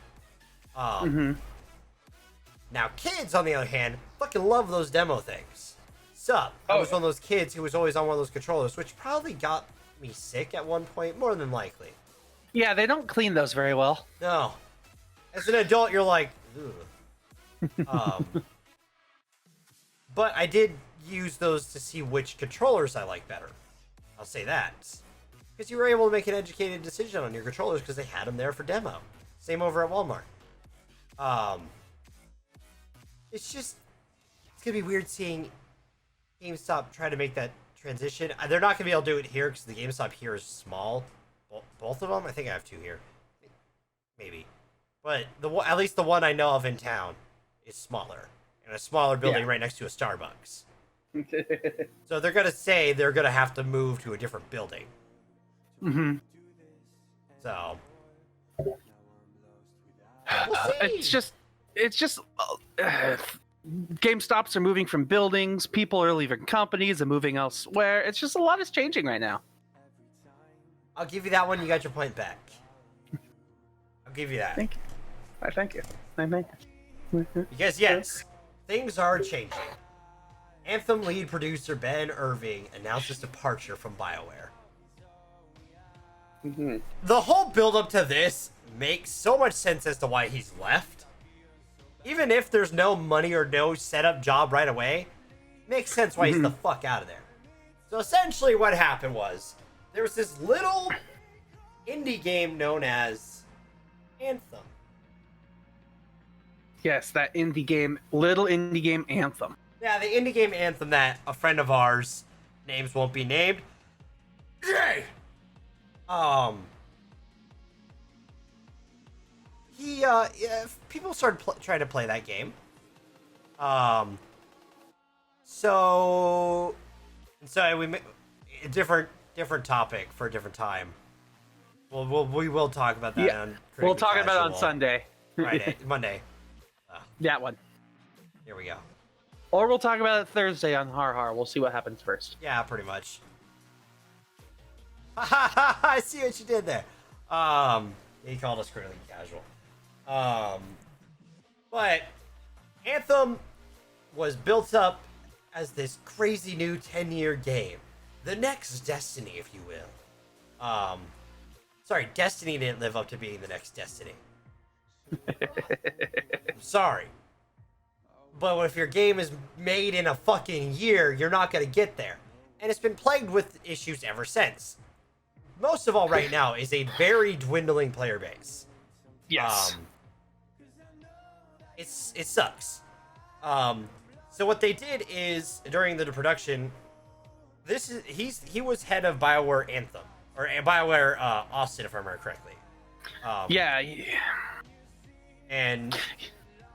Now, kids, on the other hand, fucking love those demo things. Sup? I was one of those kids who was always on one of those controllers, which probably got me sick at one point, more than likely. Yeah, they don't clean those very well. No. As an adult, you're like, ugh. But I did use those to see which controllers I like better. I'll say that. Because you were able to make an educated decision on your controllers because they had them there for demo. Same over at Walmart. It's just, it's going to be weird seeing GameStop try to make that transition. They're not going to be able to do it here because the GameStop here is small. Both of them? I think I have two here. Maybe. But at least the one I know of in town is smaller. In a smaller building right next to a Starbucks. So they're going to say they're going to have to move to a different building. Mm-hmm. So. It's just GameStops are moving from buildings, people are leaving companies and moving elsewhere. It's just a lot is changing right now. I'll give you that one. You got your point back. I'll give you that. Thank you. I thank you. Because yes, things are changing. Anthem lead producer Ben Irving announced his departure from BioWare. Mm-hmm. The whole build-up to this makes so much sense as to why he's left. Even if there's no money or no setup job right away, makes sense why he's the fuck out of there. So essentially what happened was, there was this little indie game known as Anthem. Yes, that little indie game Anthem. Yeah, the indie game Anthem that a friend of ours, names won't be named. Yay! People started trying to play that game. So we a different topic for a different time. We will talk about that on we'll talk about it on Sunday. Friday, Monday. That one. Here we go. Or we'll talk about it Thursday on Har Har. We'll see what happens first. Yeah, pretty much. I see what you did there. He called us critically casual. But Anthem was built up as this crazy new 10-year game. The next Destiny, if you will. Sorry, Destiny didn't live up to being the next Destiny. I'm sorry. But if your game is made in a fucking year, you're not going to get there. And it's been plagued with issues ever since. Most of all right now is a very dwindling player base. Yes. It sucks. So what they did is, during the production, he was head of BioWare Anthem. Or BioWare Austin, if I remember correctly. Yeah. And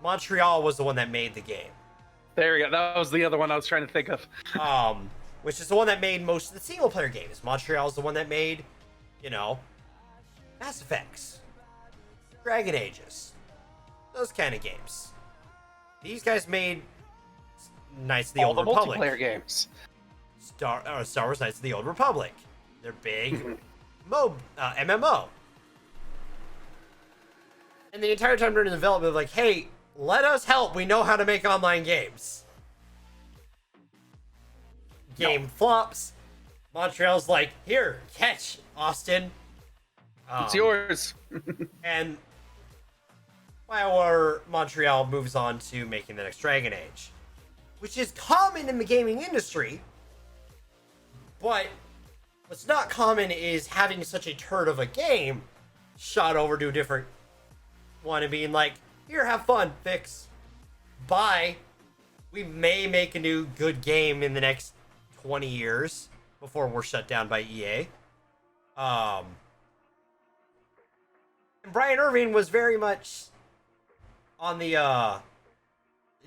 Montreal was the one that made the game. There we go. That was the other one I was trying to think of. Which is the one that made most of the single player games. Montreal's the one that made, Mass Effects, Dragon Ages, those kind of games. These guys made Knights of the Old Republic. Multiplayer games. Star Wars Knights of the Old Republic. They're big MMO. And the entire time during the development, like, hey, let us help. We know how to make online games. Game flops. Montreal's like, here, catch, Austin. It's yours. And BioWare Montreal moves on to making the next Dragon Age, which is common in the gaming industry. But what's not common is having such a turd of a game shot over to a different one and being like, here, have fun, fix. Bye. We may make a new good game in the next 20 years before we're shut down by EA. And Brian Irving was very much on the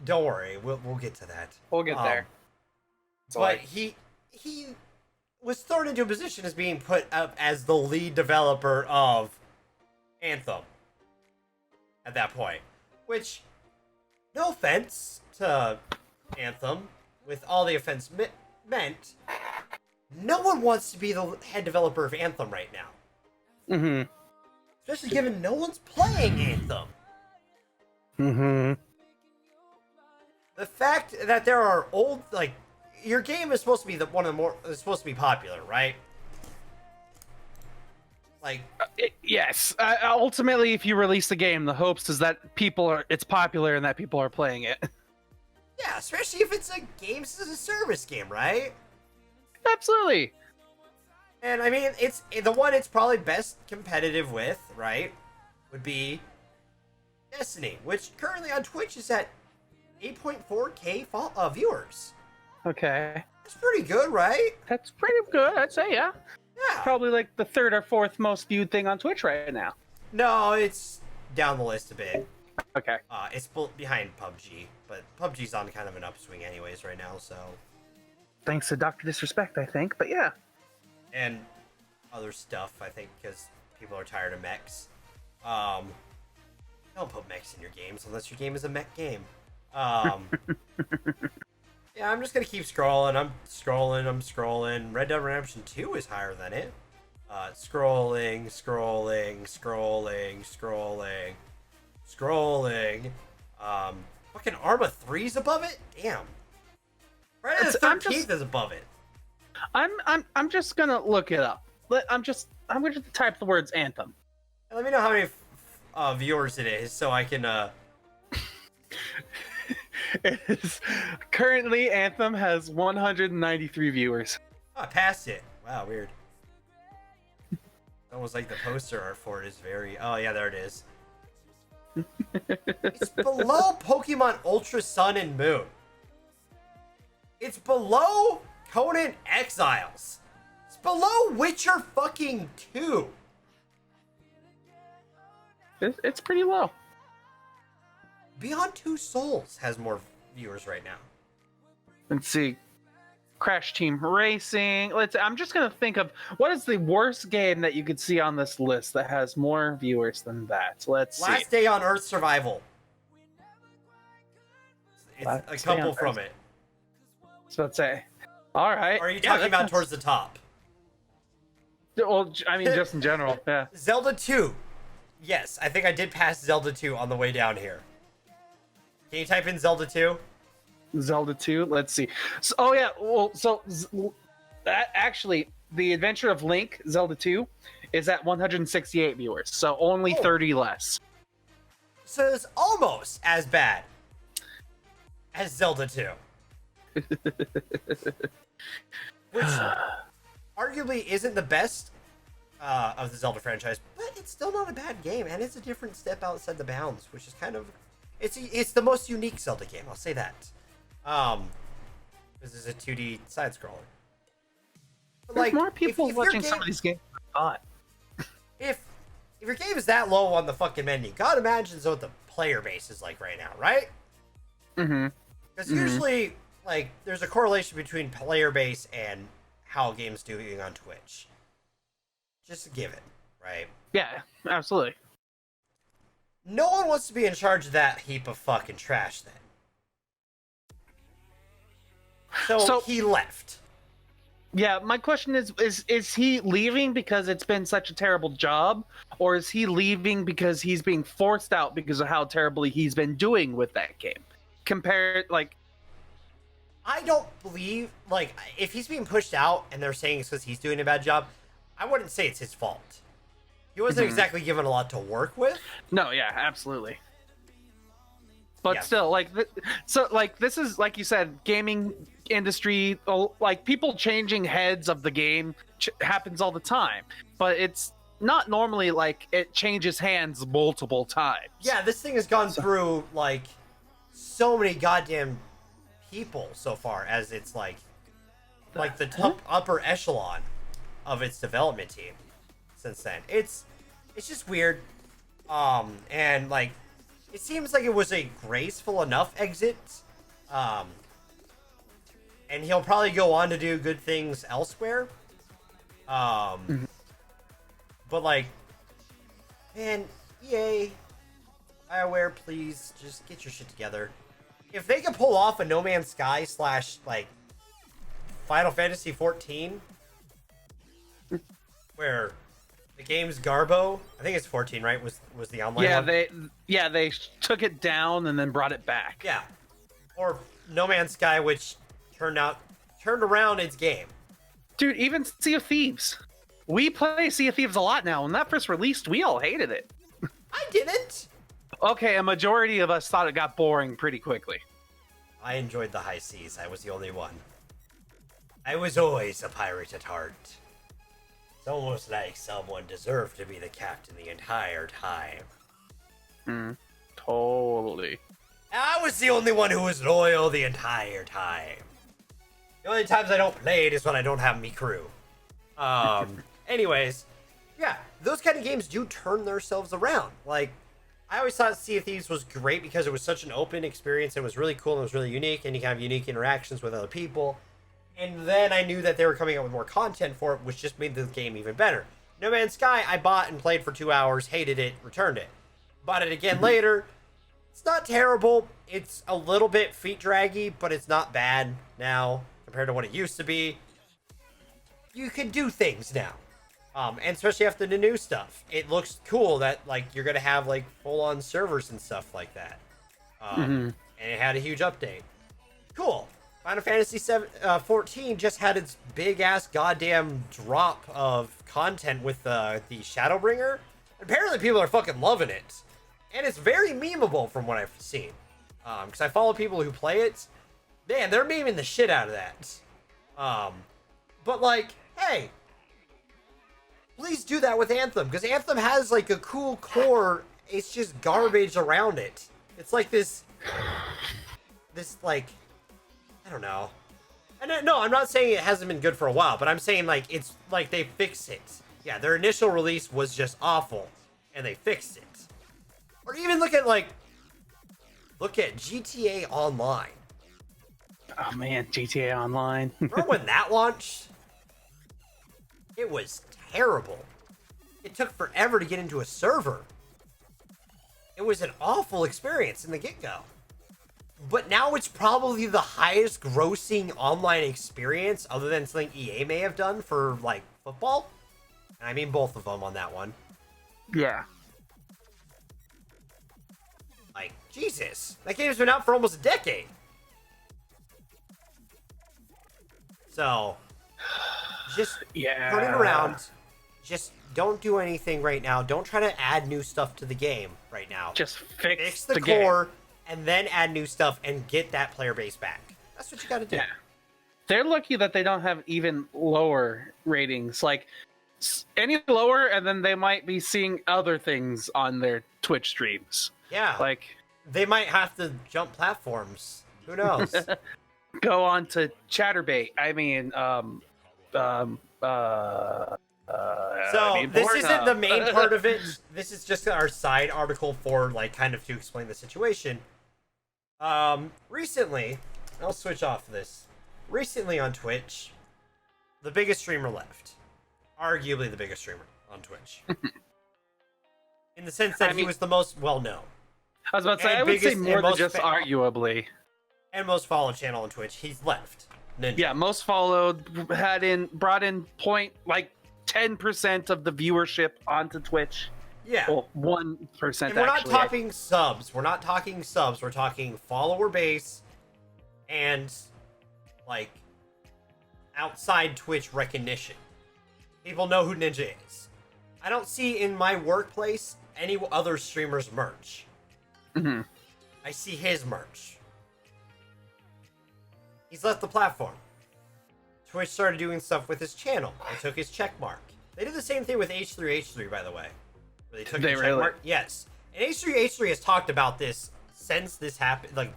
don't worry, we'll get to that. We'll get there. But he was thrown into a position as being put up as the lead developer of Anthem at that point. Which, no offense to Anthem, with all the offense meant, no one wants to be the head developer of Anthem right now. Mm-hmm. Especially given no one's playing Anthem. Mm-hmm. The fact that there are old, like, your game is supposed to be it's supposed to be popular, right? Like, Yes. Ultimately, if you release the game, the hopes is that it's popular and that people are playing it. yeah, especially if it's a games as a service game, right? Absolutely. And I mean, it's the one it's probably best competitive with, right? Would be Destiny, which currently on Twitch is at 8.4k viewers. Okay. That's pretty good, right? That's pretty good, I'd say, yeah. Yeah. Probably like the third or fourth most viewed thing on Twitch right now. No, it's down the list a bit. Okay. It's behind PUBG, but PUBG's on kind of an upswing anyways right now, so. Thanks to Dr. Disrespect, I think, but yeah. And other stuff, I think, because people are tired of mechs. Don't put mechs in your games unless your game is a mech game. Yeah, I'm just gonna keep scrolling. I'm scrolling. Red Dead Redemption 2 is higher than it. Scrolling. Fucking Arma 3's above it? Damn. Friday the 13th is above it. I'm just gonna look it up. I'm gonna type the words Anthem. Let me know how many viewers it is so I can It is currently Anthem has 193 viewers. Oh, I passed it. Wow, weird. Almost like the poster art for it is very... Oh, yeah, there it is. It's below Pokemon Ultra Sun and Moon. It's below Conan Exiles. It's below Witcher fucking 2. It's pretty low. Beyond Two Souls has more viewers right now. Let's see. Crash Team Racing. I'm just gonna think of what is the worst game that you could see on this list that has more viewers than that. Let's see. Last Day on Earth Survival. It's a couple from it. So let's say. All right. Or are you talking about towards the top? Well, I mean, just in general. Yeah. Zelda 2. Yes, I think I did pass Zelda 2 on the way down here. Can you type in Zelda 2? Zelda 2. Let's see. So, oh yeah. Well, so that actually, the Adventure of Link, Zelda 2, is at 168 viewers. So only 30 less. So it's almost as bad as Zelda 2. Which arguably isn't the best of the Zelda franchise, but it's still not a bad game, and it's a different step outside the bounds, which is kind of... It's the most unique Zelda game, I'll say that. This is a 2D side-scroller. There's more people watching some of these games than I thought. If your game is that low on the fucking menu, God imagines what the player base is like right now, right? Mm-hmm. Because usually, like, there's a correlation between player base and how a game's doing on Twitch. Just a given, right? Yeah, absolutely. No one wants to be in charge of that heap of fucking trash then. So he left. Yeah, my question is he leaving because it's been such a terrible job, or is he leaving because he's being forced out because of how terribly he's been doing with that game? I don't believe, like, if he's being pushed out and they're saying it's because he's doing a bad job, I wouldn't say it's his fault. He wasn't exactly given a lot to work with. No, yeah, absolutely. But still, this is, like you said, gaming industry, like, people changing heads of the game happens all the time. But it's not normally, like, it changes hands multiple times. Yeah, this thing has gone through, like, so many goddamn people so far, as it's, like the top upper echelon of its development team since then. It's just weird. And, like, it seems like it was a graceful enough exit. And he'll probably go on to do good things elsewhere. But, like, man, EA, BioWare, please just get your shit together. If they could pull off a No Man's Sky slash like Final Fantasy 14, where the game's Garbo, I think it's 14, right? Was the online one? They took it down and then brought it back. Yeah. Or No Man's Sky, which turned around its game. Dude, even Sea of Thieves. We play Sea of Thieves a lot now. When that first released, we all hated it. I didn't. Okay, a majority of us thought it got boring pretty quickly. I enjoyed the high seas. I was the only one. I was always a pirate at heart. It's almost like someone deserved to be the captain the entire time. Totally. I was the only one who was loyal the entire time. The only times I don't play it is when I don't have me crew. Anyways, yeah, those kind of games do turn themselves around. Like, I always thought Sea of Thieves was great because it was such an open experience. It was really cool and it was really unique, and you can have unique interactions with other people. And then I knew that they were coming out with more content for it, which just made the game even better. No Man's Sky, I bought and played for 2 hours, hated it, returned it. Bought it again later. It's not terrible. It's a little bit feet draggy, but it's not bad now compared to what it used to be. You can do things now. And especially after the new stuff. It looks cool that, like, you're going to have, like, full-on servers and stuff like that. And it had a huge update. Cool. Final Fantasy 14 just had its big-ass goddamn drop of content with the Shadowbringer. Apparently people are fucking loving it. And it's very memeable from what I've seen. Because I follow people who play it. Man, they're memeing the shit out of that. But, like, hey, please do that with Anthem, because Anthem has, like, a cool core. It's just garbage around it. It's like this, like, I don't know. And no, I'm not saying it hasn't been good for a while, but I'm saying, like, it's like they fix it. Yeah, their initial release was just awful, and they fixed it. Or even look at GTA Online. Oh man, GTA Online. Remember when that launched? It was terrible. It took forever to get into a server. It was an awful experience in the get-go. But now it's probably the highest grossing online experience other than something EA may have done for, like, football. And I mean both of them on that one. Yeah. Like, Jesus. That game's been out for almost a decade. So, just turn it around. Just don't do anything right now. Don't try to add new stuff to the game right now. Just fix the core and then add new stuff and get that player base back. That's what you got to do. Yeah. They're lucky that they don't have even lower ratings. Like, any lower, and then they might be seeing other things on their Twitch streams. Yeah. Like, they might have to jump platforms. Who knows? Go on to Chatterbait. I mean, this isn't the main part of it. This is just our side article for, like, kind of to explain the situation. Recently, I'll switch off this. Recently on Twitch, the biggest streamer left. Arguably the biggest streamer on Twitch. In the sense that he was the most well-known. I was about to say, I would say more than just arguably. And most followed channel on Twitch. He's left. Ninja. Yeah, most followed, brought in 10% of the viewership onto Twitch. Yeah. Well, 1%. And we're not talking subs. We're not talking subs. We're talking follower base and, like, outside Twitch recognition. People know who Ninja is. I don't see in my workplace any other streamers' merch. Mm-hmm. I see his merch. He's left the platform. Twitch started doing stuff with his channel. They took his check mark. They did the same thing with H3H3, by the way. Where they took the check mark. Yes. And H3H3 has talked about this since this happened, like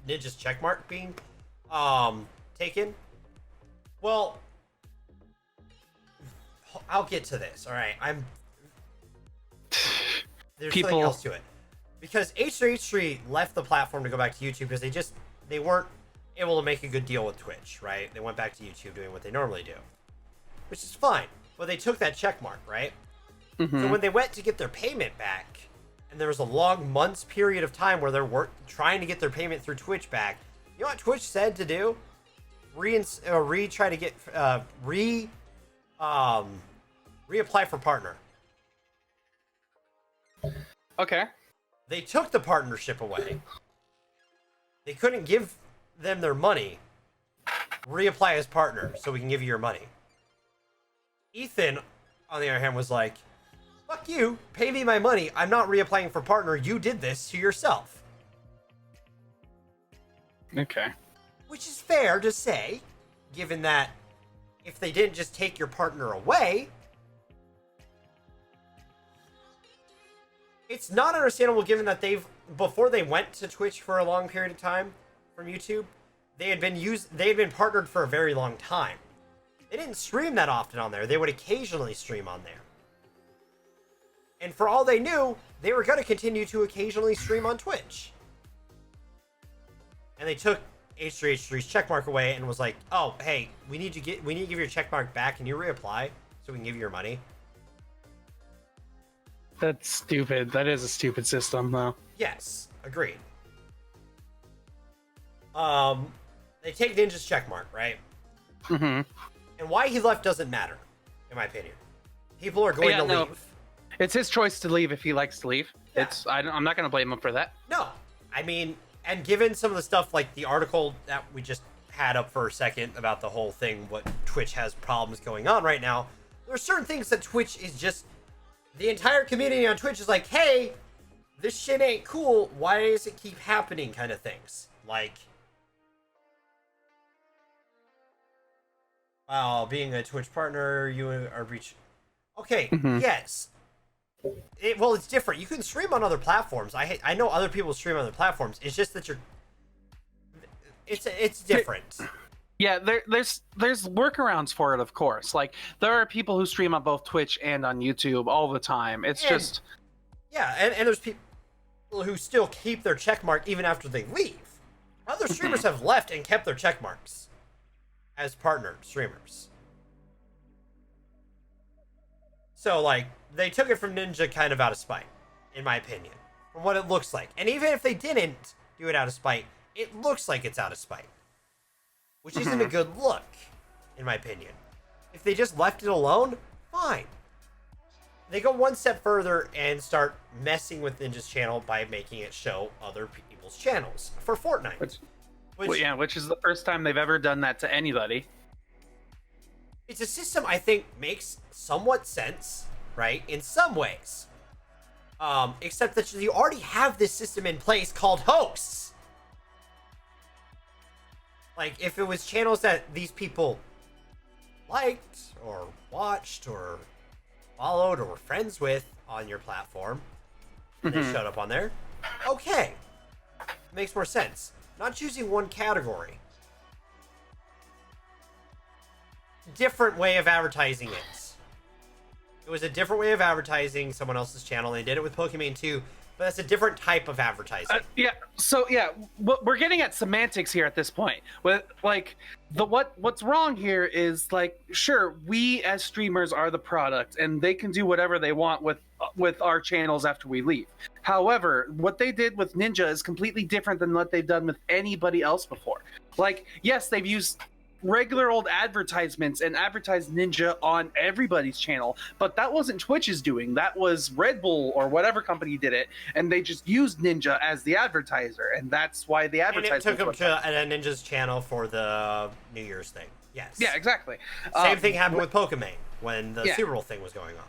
Ninja's check mark being taken. Well, I'll get to this. All right. There's something else to it. Because H3H3 left the platform to go back to YouTube because they weren't able to make a good deal with Twitch, right? They went back to YouTube doing what they normally do, which is fine. But they took that check mark, right? Mm-hmm. So when they went to get their payment back, and there was a long months period of time where they're trying to get their payment through Twitch back. You know what Twitch said to do? Try to get reapply for partner. Okay. They took the partnership away. They couldn't give them their money. Reapply as partner so we can give you your money. Ethan, on the other hand, was like, fuck you, pay me my money. I'm not reapplying for partner. You did this to yourself. Okay. Which is fair to say, given that if they didn't just take your partner away, it's not understandable given that before they went to Twitch for a long period of time from YouTube, they had been partnered for a very long time. They didn't stream that often on there. They would occasionally stream on there. And for all they knew, they were going to continue to occasionally stream on Twitch. And they took H3H3's checkmark away and was like, "Oh, hey, we need to give your checkmark back and you reapply so we can give you your money." That's stupid. That is a stupid system, though. Yes, agreed. They take Ninja's checkmark, right? Mm-hmm. And why he left doesn't matter, in my opinion. People are going to leave. It's his choice to leave if he likes to leave. Yeah. I'm not going to blame him for that. No, I mean, and given some of the stuff like the article that we just had up for a second about the whole thing, what Twitch has problems going on right now, there are certain things that Twitch is just, the entire community on Twitch is like, hey, this shit ain't cool. Why does it keep happening? Kind of things. Like, well, being a Twitch partner, you are reaching. Okay, yes. It's different. You can stream on other platforms. I know other people stream on other platforms. It's just that it's different. Yeah, there's workarounds for it, of course. Like, there are people who stream on both Twitch and on YouTube all the time. Yeah, and there's people who still keep their checkmark even after they leave. Other streamers have left and kept their checkmarks as partner streamers. So, like, they took it from Ninja kind of out of spite, in my opinion, from what it looks like. And even if they didn't do it out of spite, it looks like it's out of spite, which isn't a good look, in my opinion. If they just left it alone, fine. They go one step further and start messing with Ninja's channel by making it show other people's channels for Fortnite. Which is the first time they've ever done that to anybody. It's a system I think makes somewhat sense, right? In some ways. Except that you already have this system in place called hosts. Like, if it was channels that these people liked, or watched, or followed, or were friends with on your platform, they showed up on there, okay. Makes more sense. Not choosing one category. Different way of advertising it. It was a different way of advertising someone else's channel. They did it with Pokemon 2, but that's a different type of advertising. We're getting at semantics here at this point. With like what's wrong here is, like, sure, we as streamers are the product, and they can do whatever they want with our channels after we leave. However, what they did with Ninja is completely different than what they've done with anybody else before. Like, yes, they've used regular old advertisements and advertised Ninja on everybody's channel, but that wasn't Twitch's doing. That was Red Bull or whatever company did it, and they just used Ninja as the advertiser, and that's why the advertisement. And it took them to a Ninja's channel for the New Year's thing. Yes. Yeah, exactly. Same thing happened with Pokemon when the Super Bowl thing was going on.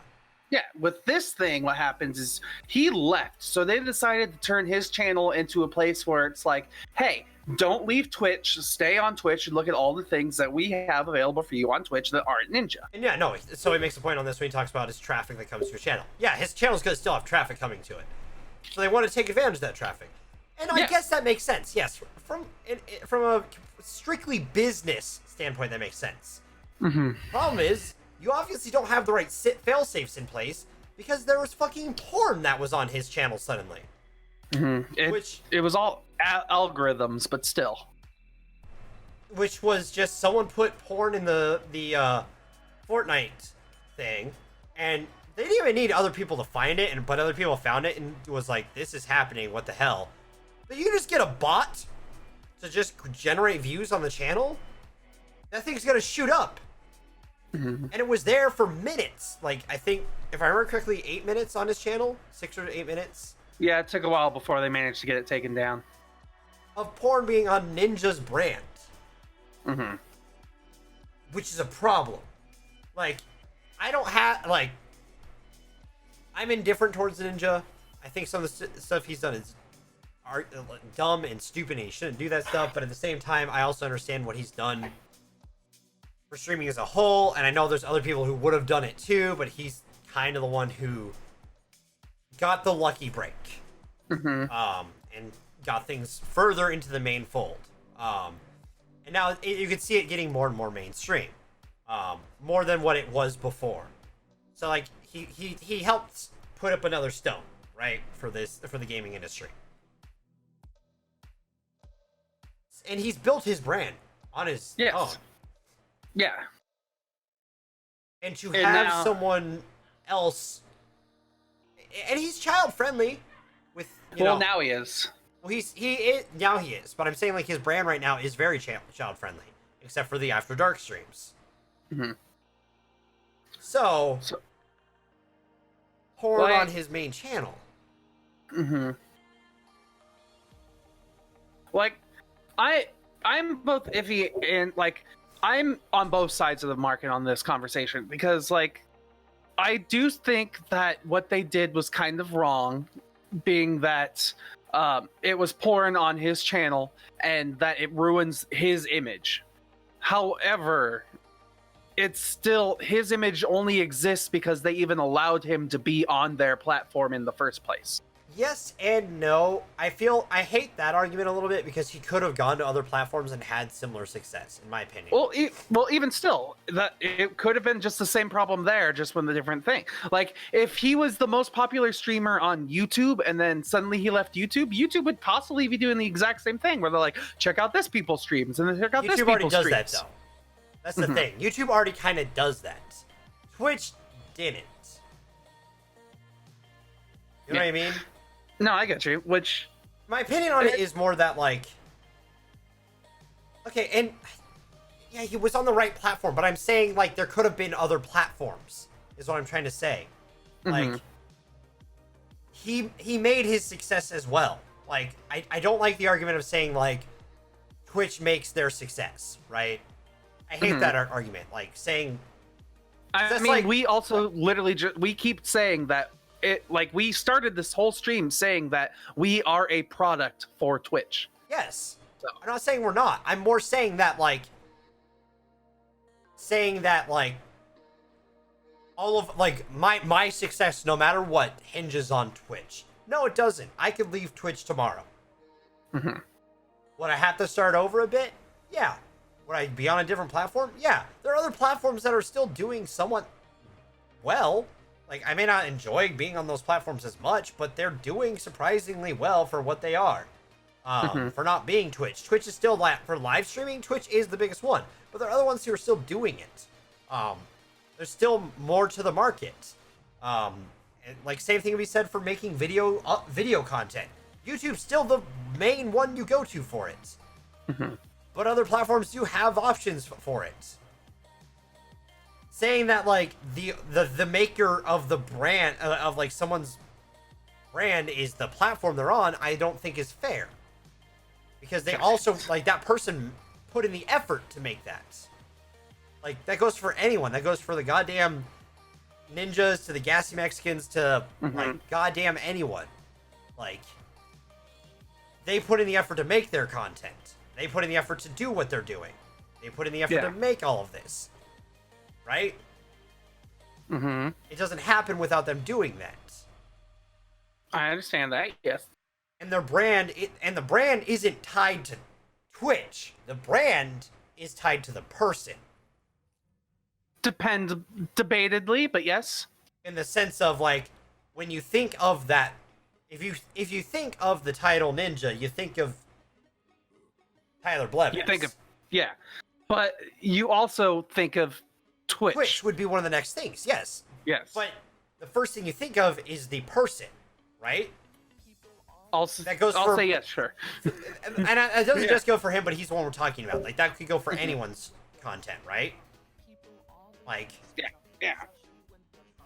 Yeah, with this thing, what happens is he left, so they decided to turn his channel into a place where it's like, hey, don't leave Twitch, stay on Twitch and look at all the things that we have available for you on Twitch that aren't Ninja. And so he makes a point on this when he talks about his traffic that comes to his channel. Yeah, his channel's going to still have traffic coming to it. So they want to take advantage of that traffic. And I guess that makes sense, yes. From a strictly business standpoint, that makes sense. Problem is, you obviously don't have the right fail-safes in place because there was fucking porn that was on his channel suddenly. It was all algorithms, but still. Which was just someone put porn in the Fortnite thing, and They didn't even need other people to find it, but other people found it and was like, this is happening, what the hell? But you can just get a bot to just generate views on the channel. That thing's gonna shoot up. And it was there for minutes. Like, I think, if I remember correctly, 8 minutes on his channel. 6 or 8 minutes. Yeah, it took a while before they managed to get it taken down. Of porn being on Ninja's brand. Which is a problem. Like, I don't have, like, I'm indifferent towards Ninja. I think some of the stuff he's done is dumb and stupid and he shouldn't do that stuff, but at the same time, I also understand what he's done for streaming as a whole, and I know there's other people who would have done it too, but he's kind of the one who got the lucky break. And got things further into the main fold. And now you can see it getting more and more mainstream. More than what it was before. So, like, he helped put up another stone, right, for the gaming industry. And he's built his brand on his own. Yeah. And to have someone else, and he's child friendly with, you know, now he is. Well, he is, but I'm saying, like, his brand right now is very child friendly, except for the After Dark streams. So porn on his main channel. Like, I'm both iffy and, like, I'm on both sides of the market on this conversation because, like, I do think that what they did was kind of wrong, being that it was porn on his channel and that it ruins his image. However, it's still, his image only exists because they even allowed him to be on their platform in the first place. Yes and no. I hate that argument a little bit because he could have gone to other platforms and had similar success, in my opinion. Well, even still, that it could have been just the same problem there, just with a different thing. Like, if he was the most popular streamer on YouTube and then suddenly he left YouTube, YouTube would possibly be doing the exact same thing, where they're like, check out this people's streams and then check out this people's streams. YouTube already does that, though. That's the thing. YouTube already kind of does that. Twitch didn't. You know what I mean? No, I get you. Which, my opinion on it is more that, like, okay, and yeah, he was on the right platform, but I'm saying, like, there could have been other platforms, is what I'm trying to say. Like, he made his success as well. Like, I don't like the argument of saying, like, Twitch makes their success, right? I hate that argument. Like, saying, I mean, like, we also literally we keep saying that we started this whole stream saying that we are a product for Twitch. Yes. So. I'm not saying we're not. I'm more saying that, like, all of, like, my success, no matter what, hinges on Twitch. No, it doesn't. I could leave Twitch tomorrow. Would I have to start over a bit? Yeah. Would I be on a different platform? Yeah. There are other platforms that are still doing somewhat well. Like, I may not enjoy being on those platforms as much, but they're doing surprisingly well for what they are. For not being Twitch. Twitch is still, for live streaming, Twitch is the biggest one. But there are other ones who are still doing it. There's still more to the market. And, like, same thing can be said for making video content. YouTube's still the main one you go to for it. But other platforms do have options for it. Saying that, like, the maker of the brand, of, like, someone's brand is the platform they're on, I don't think is fair. Because they also, like, that person put in the effort to make that. Like, that goes for anyone. That goes for the goddamn ninjas, to the gassy Mexicans, to, like, goddamn anyone. Like, they put in the effort to make their content. They put in the effort to do what they're doing. They put in the effort to make all of this. Right? It doesn't happen without them doing that. I understand that, yes. And their brand, the brand isn't tied to Twitch. The brand is tied to the person. Debatedly, but yes. In the sense of, like, when you think of that, if you think of the title Ninja, you think of Tyler Blevins. You think of, yeah. But you also think of Twitch. Twitch would be one of the next things, yes. Yes. But the first thing you think of is the person, right? That goes I'll say yes, sure. And it doesn't just go for him, but he's the one we're talking about. Like, that could go for anyone's content, right? Like... Yeah.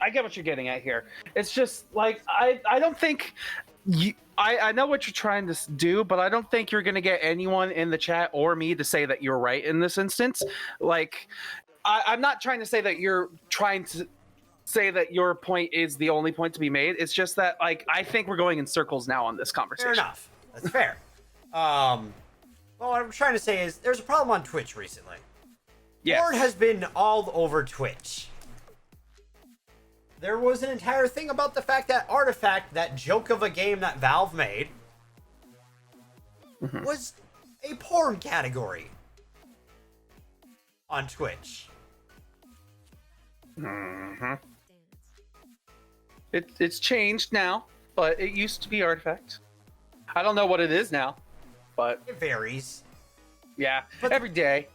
I get what you're getting at here. It's just, like, I don't think... I know what you're trying to do, but I don't think you're going to get anyone in the chat or me to say that you're right in this instance. Like, I'm not trying to say that you're trying to say that your point is the only point to be made. It's just that, like, I think we're going in circles now on this conversation. Fair enough. That's fair. Well, what I'm trying to say is there's a problem on Twitch recently. Yes. Lord has been all over Twitch. There was an entire thing about the fact that Artifact, that joke of a game that Valve made, was a porn category on Twitch. It's changed now, but it used to be Artifact. I don't know what it is now, but... It varies. Yeah, but every day.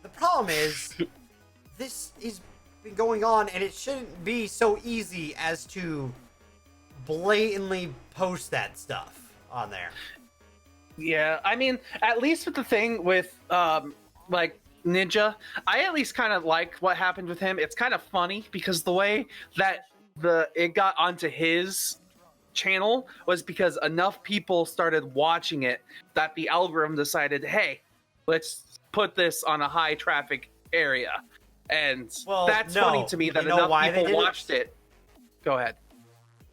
The problem is, this has been going on, and it shouldn't be so easy as to blatantly post that stuff on there. Yeah, I mean, at least with the thing with, like, Ninja, I at least kind of like what happened with him. It's kind of funny because the way that it got onto his channel was because enough people started watching it that the algorithm decided, hey, let's put this on a high traffic area. And that's funny to me that enough people watched it. Go ahead.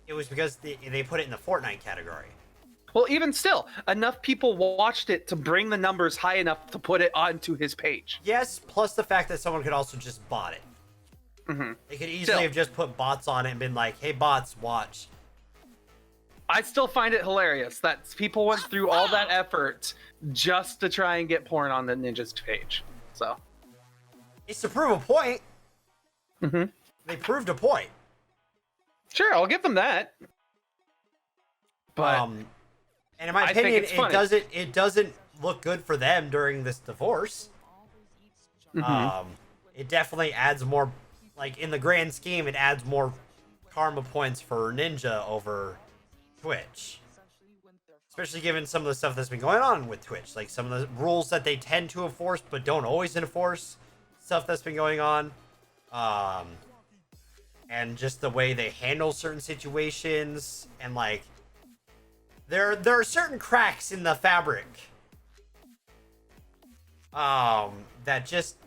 It was because they put it in the Fortnite category. Well, even still, enough people watched it to bring the numbers high enough to put it onto his page. Yes, plus the fact that someone could also just bot it. They could easily have just put bots on it and been like, hey, bots, watch. I still find it hilarious that people went through all that effort just to try and get porn on the Ninja's page. So it's to prove a point. They proved a point. Sure, I'll give them that. But and in my opinion, it doesn't look good for them during this divorce. It definitely adds more, like, in the grand scheme, it adds more karma points for Ninja over Twitch. Especially given some of the stuff that's been going on with Twitch. Like, some of the rules that they tend to enforce but don't always enforce. Stuff that's been going on. And just the way they handle certain situations. And, like, there are certain cracks in the fabric. That just...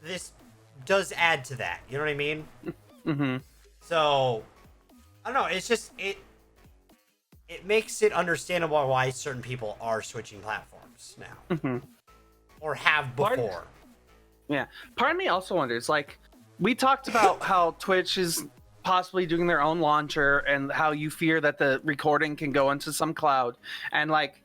This does add to that. You know what I mean? So, I don't know. It's just... It makes it understandable why certain people are switching platforms now. Or have before. Part of me also wonders, like, we talked about how Twitch is possibly doing their own launcher and how you fear that the recording can go into some cloud. And, like,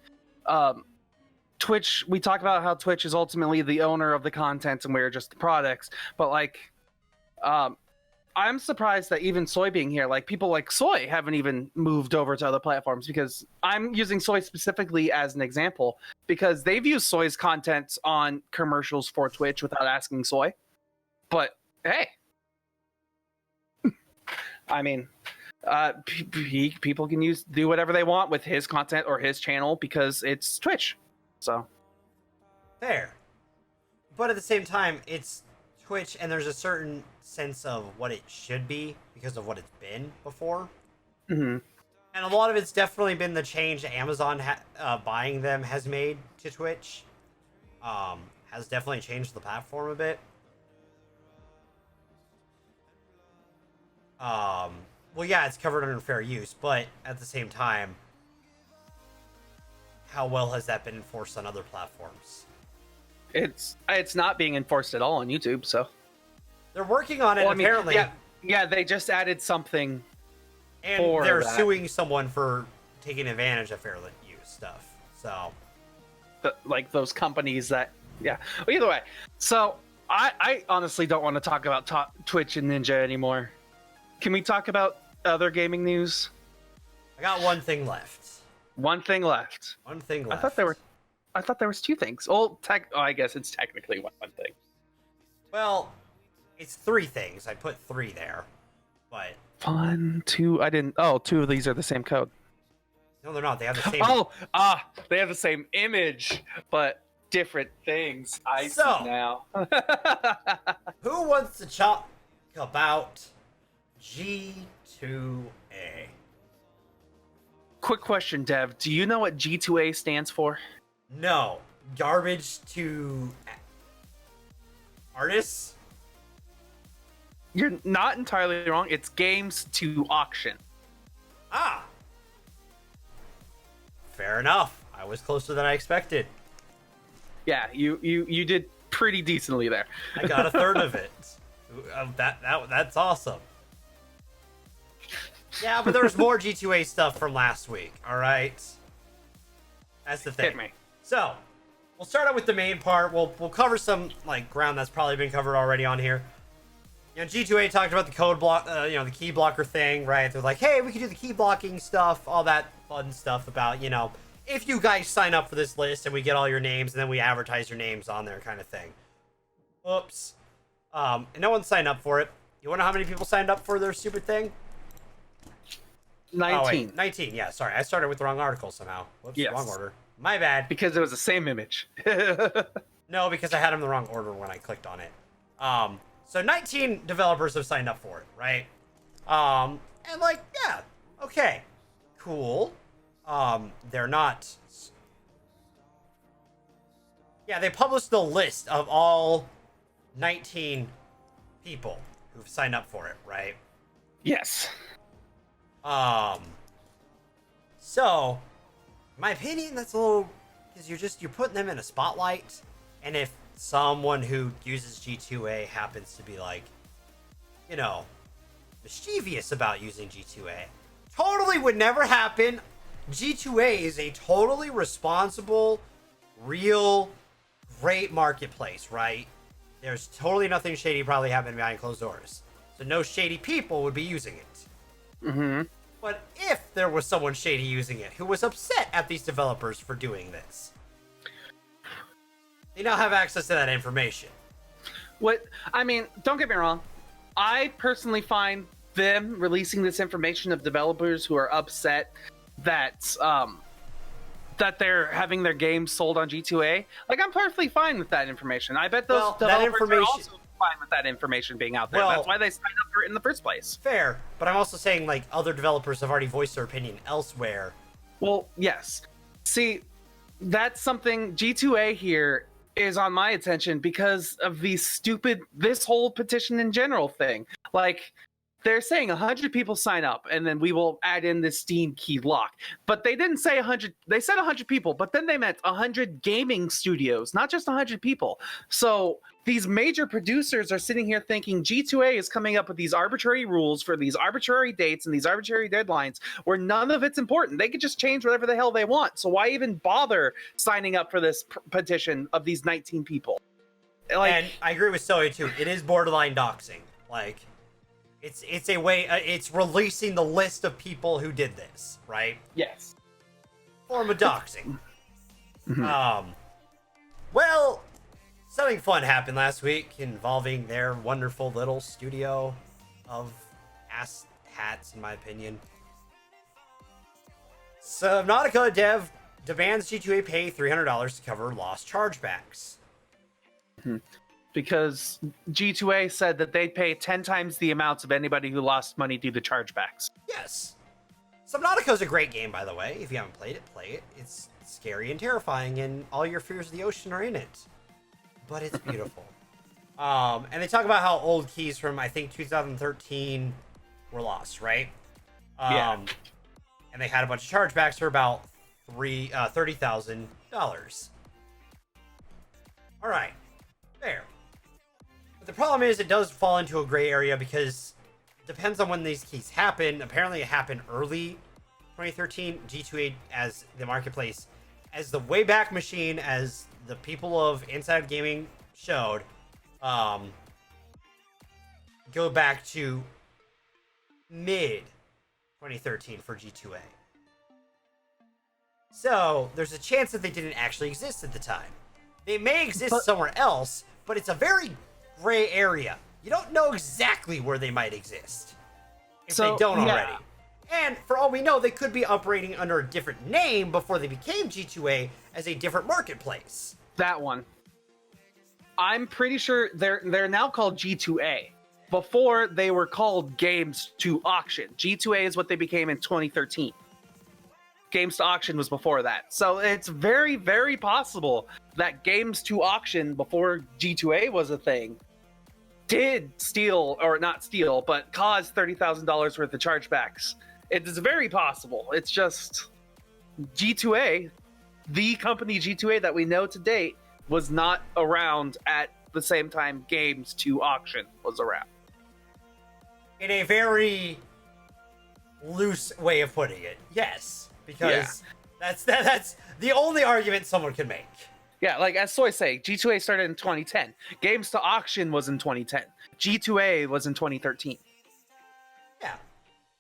Twitch, we talk about how Twitch is ultimately the owner of the content and we're just the products. But, like, I'm surprised that even Soy being here, like, people like Soy haven't even moved over to other platforms, because I'm using Soy specifically as an example because they've used Soy's content on commercials for Twitch without asking Soy. But hey, I mean, people can do whatever they want with his content or his channel because it's Twitch. So fair. But at the same time, it's Twitch, and there's a certain sense of what it should be because of what it's been before. And a lot of it's definitely been the change Amazon buying them has made to Twitch. Has definitely changed the platform a bit. Well, yeah, it's covered under fair use, but at the same time, how well has that been enforced on other platforms? It's not being enforced at all on YouTube, so they're working on it. Well, apparently, yeah, they just added something, and they're suing someone for taking advantage of fair use stuff. So, like those companies that, yeah. Well, either way, so I honestly don't want to talk about Twitch and Ninja anymore. Can we talk about other gaming news? I got one thing left. One thing left. I thought there was two things. Well, I guess it's technically one thing. Well, it's three things. I put three there. But One, two. I didn't. Oh, two of these are the same code. no, they're not. They have the same. They have the same image, but different things. I see So- now. Who wants to talk about G2A? Quick question, Dev. Do you know what G2A stands for? No, garbage to artists. You're not entirely wrong. It's games to auction. Ah, fair enough. I was closer than I expected. Yeah, you did pretty decently there. I got a third of it. That's awesome. Yeah, but there's more G2A stuff from last week. All right, that's the thing. Hit me. So we'll start out with the main part. We'll cover some like ground that's probably been covered already on here. You know, G2A talked about the code block, the key blocker thing, right? They're like, hey, we can do the key blocking stuff, all that fun stuff about, if you guys sign up for this list and we get all your names and then we advertise your names on there kind of thing. Oops. And no one signed up for it. You want to know how many people signed up for their stupid thing? 19. Oh, wait, 19. Yeah, sorry. I started with the wrong article somehow. Whoops, Yes. wrong order. My bad. Because it was the same image. No, because I had them in the wrong order when I clicked on it. So 19 developers have signed up for it, right? And like, yeah, okay, cool. They're not. Yeah, they published the list of all 19 people who've signed up for it, right? Yes. So, in my opinion, that's a little, because you're putting them in a spotlight, and if someone who uses G2A happens to be like, mischievous about using G2A, totally would never happen. G2A is a totally responsible, real, great marketplace, right? There's totally nothing shady probably happening behind closed doors. So no shady people would be using it. Mm-hmm. But if there was someone shady using it who was upset at these developers for doing this, they now have access to that information. Don't get me wrong. I personally find them releasing this information of developers who are upset that that they're having their games sold on G2A. Like, I'm perfectly fine with that information. I bet those developers are also fine with that information being out there. That's why they signed up for it in the first place. Fair, but I'm also saying, like, other developers have already voiced their opinion elsewhere. Well, yes. See, that's something G2A here is on my attention because of this whole petition in general thing. Like, they're saying 100 people sign up and then we will add in the Steam key lock. But they didn't say 100. They said 100 people, but then they meant 100 gaming studios, not just 100 people. So these major producers are sitting here thinking G2A is coming up with these arbitrary rules for these arbitrary dates and these arbitrary deadlines where none of it's important. They could just change whatever the hell they want. So why even bother signing up for this petition of these 19 people? And I agree with Zoe too. It is borderline doxing. Like, it's a way. It's releasing the list of people who did this, right? Yes. Form of doxing. Mm-hmm. Well, something fun happened last week involving their wonderful little studio of ass hats, in my opinion. Subnautica Dev demands G2A pay $300 to cover lost chargebacks. Because G2A said that they'd pay 10 times the amounts of anybody who lost money due to chargebacks. Yes. Subnautica is a great game, by the way. If you haven't played it, play it. It's scary and terrifying, and all your fears of the ocean are in it. But it's beautiful. And they talk about how old keys from, I think, 2013 were lost, right? Yeah. And they had a bunch of chargebacks for about $30,000. All right. Fair. But the problem is it does fall into a gray area because it depends on when these keys happen. Apparently it happened early 2013. G2A as the marketplace, as the Wayback Machine, as the people of Inside Gaming showed, go back to mid 2013 for G2A. So there's a chance that they didn't actually exist at the time. They may exist somewhere else, but it's a very gray area. You don't know exactly where they might exist. if they don't already. And for all we know, they could be operating under a different name before they became G2A as a different marketplace. That one. I'm pretty sure they're now called G2A. Before, they were called Games to Auction. G2A is what they became in 2013. Games to Auction was before that. So it's very, very possible that Games to Auction, before G2A was a thing, did steal, or not steal, but cause $30,000 worth of chargebacks. It is very possible. It's just G2A, the company G2A that we know to date, was not around at the same time Games to Auction was around. In a very loose way of putting it, yes, because that's the only argument someone can make. Yeah, like as Soy say, G2A started in 2010. Games to Auction was in 2010. G2A was in 2013. Yeah.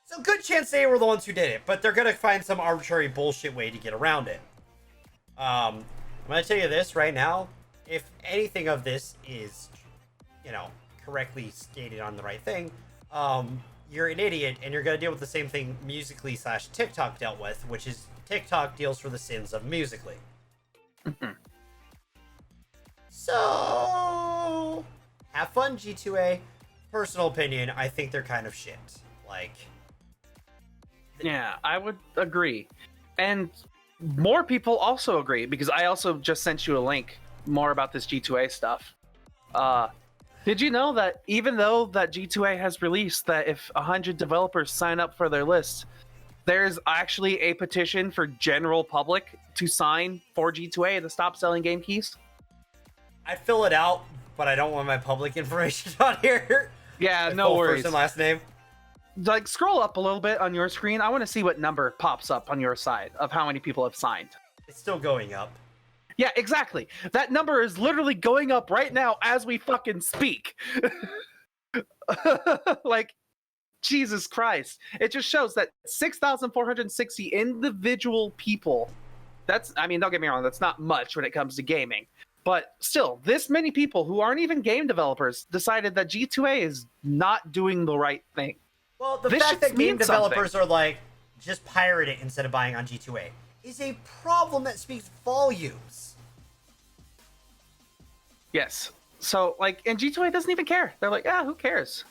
So good chance they were the ones who did it, but they're going to find some arbitrary bullshit way to get around it. I'm going to tell you this right now. If anything of this is, correctly stated on the right thing, you're an idiot and you're going to deal with the same thing Musical.ly/TikTok dealt with, which is TikTok deals for the sins of Musical.ly. So, have fun, G2A. Personal opinion, I think they're kind of shit. Yeah, I would agree. And more people also agree, because I also just sent you a link more about this G2A stuff. Did you know that even though that G2A has released that if 100 developers sign up for their list, there's actually a petition for general public to sign for G2A to stop selling game keys? I'd fill it out, but I don't want my public information on here. Yeah, no worries. First and last name. Scroll up a little bit on your screen. I want to see what number pops up on your side of how many people have signed. It's still going up. Yeah, exactly. That number is literally going up right now as we fucking speak. Jesus Christ. It just shows that 6,460 individual people. Don't get me wrong, that's not much when it comes to gaming. But still, this many people who aren't even game developers decided that G2A is not doing the right thing. Well, the fact that game developers are just pirate it instead of buying on G2A is a problem that speaks volumes. Yes. So, and G2A doesn't even care. They're like, who cares?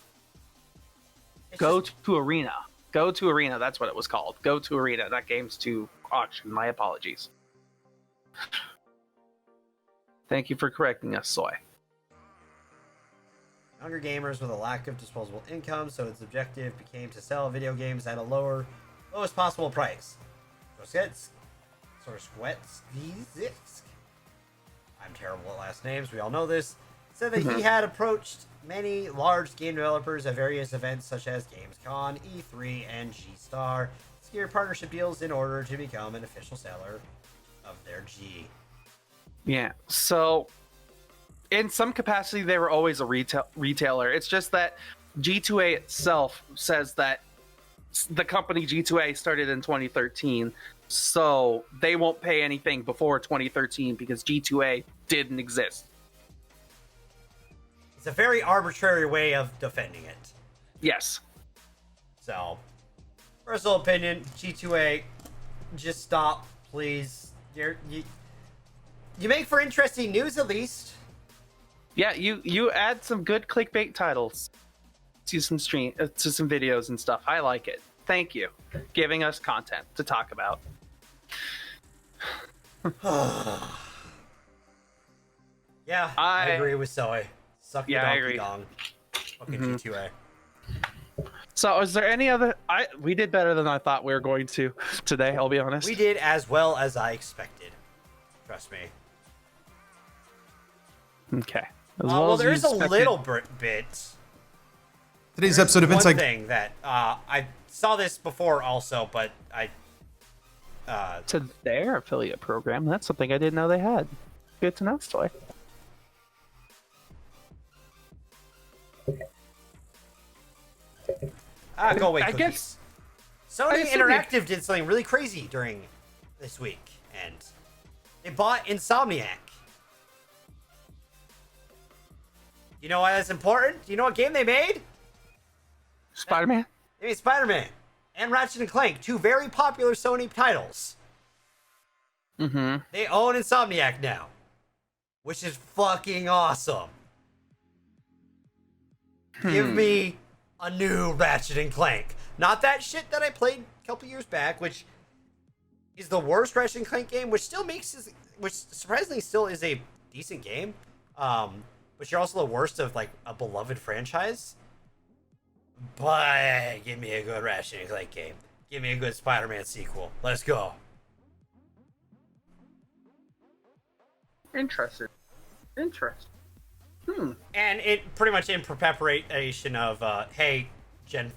Go to Arena. Go to Arena. That's what it was called. Go to Arena. Not Games to Auction. My apologies. Thank you for correcting us, Soy. Younger gamers with a lack of disposable income, so its objective became to sell video games at a lowest possible price. I'm terrible at last names, we all know this. Said that he had approached many large game developers at various events such as Gamescom, E3, and G-Star, secured partnership deals in order to become an official seller of their G. Yeah, so in some capacity, they were always a retailer. It's just that G2A itself says that the company G2A started in 2013, so they won't pay anything before 2013 because G2A didn't exist. It's a very arbitrary way of defending it. Yes. So, personal opinion, G2A, just stop, please. You make for interesting news, at least. Yeah, you add some good clickbait titles to some videos and stuff. I like it. Thank you, giving us content to talk about. Yeah, I agree with Zoe. Suck your donkey dong. Fucking G2A. So, is there any other? We did better than I thought we were going to today. I'll be honest. We did as well as I expected. Trust me. Okay. Well, there is a little bit. Today's episode of Inside. One thing that I saw this before also, but to their affiliate program. That's something I didn't know they had. Good to know, Stoy. Go away, cookies. I guess Sony Interactive did something really crazy during this week, and they bought Insomniac. You know why that's important? Do you know what game they made? Spider-Man? I mean, Spider-Man and Ratchet and Clank, two very popular Sony titles. Mm-hmm. They own Insomniac now, which is fucking awesome. Give me a new Ratchet and Clank. Not that shit that I played a couple years back, which is the worst Ratchet and Clank game, which surprisingly still is a decent game. But you're also the worst of like a beloved franchise. But give me a good Ratchet and Clank game. Give me a good Spider-Man sequel. Let's go. Interesting. And it pretty much in preparation of, hey, Gen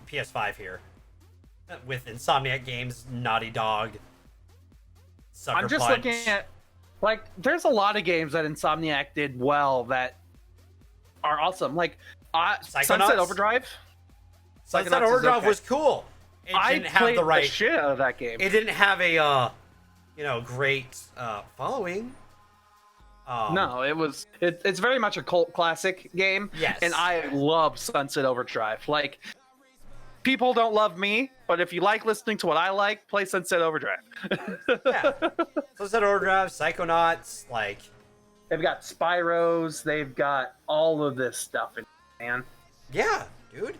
PS5 here. With Insomniac Games, Naughty Dog, Sucker I'm just Punch. looking at, like, there's a lot of games that Insomniac did well that are awesome. Like, Sunset Overdrive. Sunset Overdrive was cool. It didn't have the right shit out of that game. It didn't have a, great following. No, it's very much a cult classic game. Yes. And I love Sunset Overdrive. Like, people don't love me, but if you like listening to what I like, play Sunset Overdrive. Yeah. Sunset Overdrive, Psychonauts, like... They've got Spyros, they've got all of this stuff in it, man. Yeah, dude.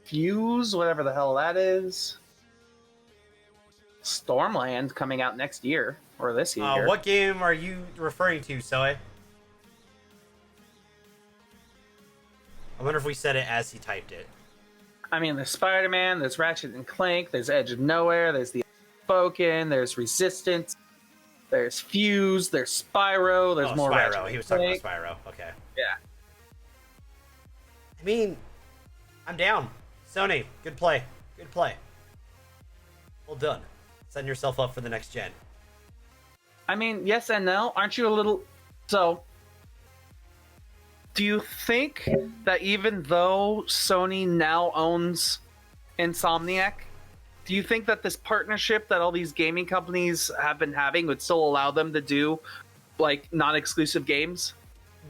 Fuse, whatever the hell that is. Stormland coming out next year, or this year. What game are you referring to, Zoe? I wonder if we said it as he typed it. I mean, there's Spider-Man, there's Ratchet and Clank, there's Edge of Nowhere, there's The Unspoken, there's Resistance, there's Fuse, there's Spyro, there's more Spyro. Ratchet. He was talking about Spyro. Okay. Yeah. I mean, I'm down. Sony, good play. Good play. Well done. Setting yourself up for the next gen. I mean, yes and no. Aren't you a little... So, do you think that even though Sony now owns Insomniac, do you think that this partnership that all these gaming companies have been having would still allow them to do, like, non-exclusive games?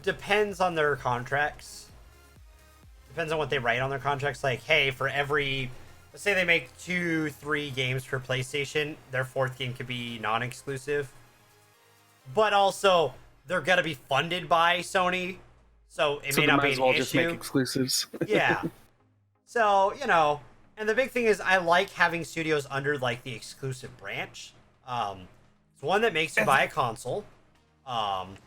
Depends on their contracts. Depends on what they write on their contracts. Like, hey, for every... Let's say they make 2-3 games for PlayStation, their fourth game could be non-exclusive. But also, they're going to be funded by Sony, so it may not be an issue. Just make exclusives. Yeah. So, and the big thing is I like having studios under, like, the exclusive branch. It's one that makes you buy a console. And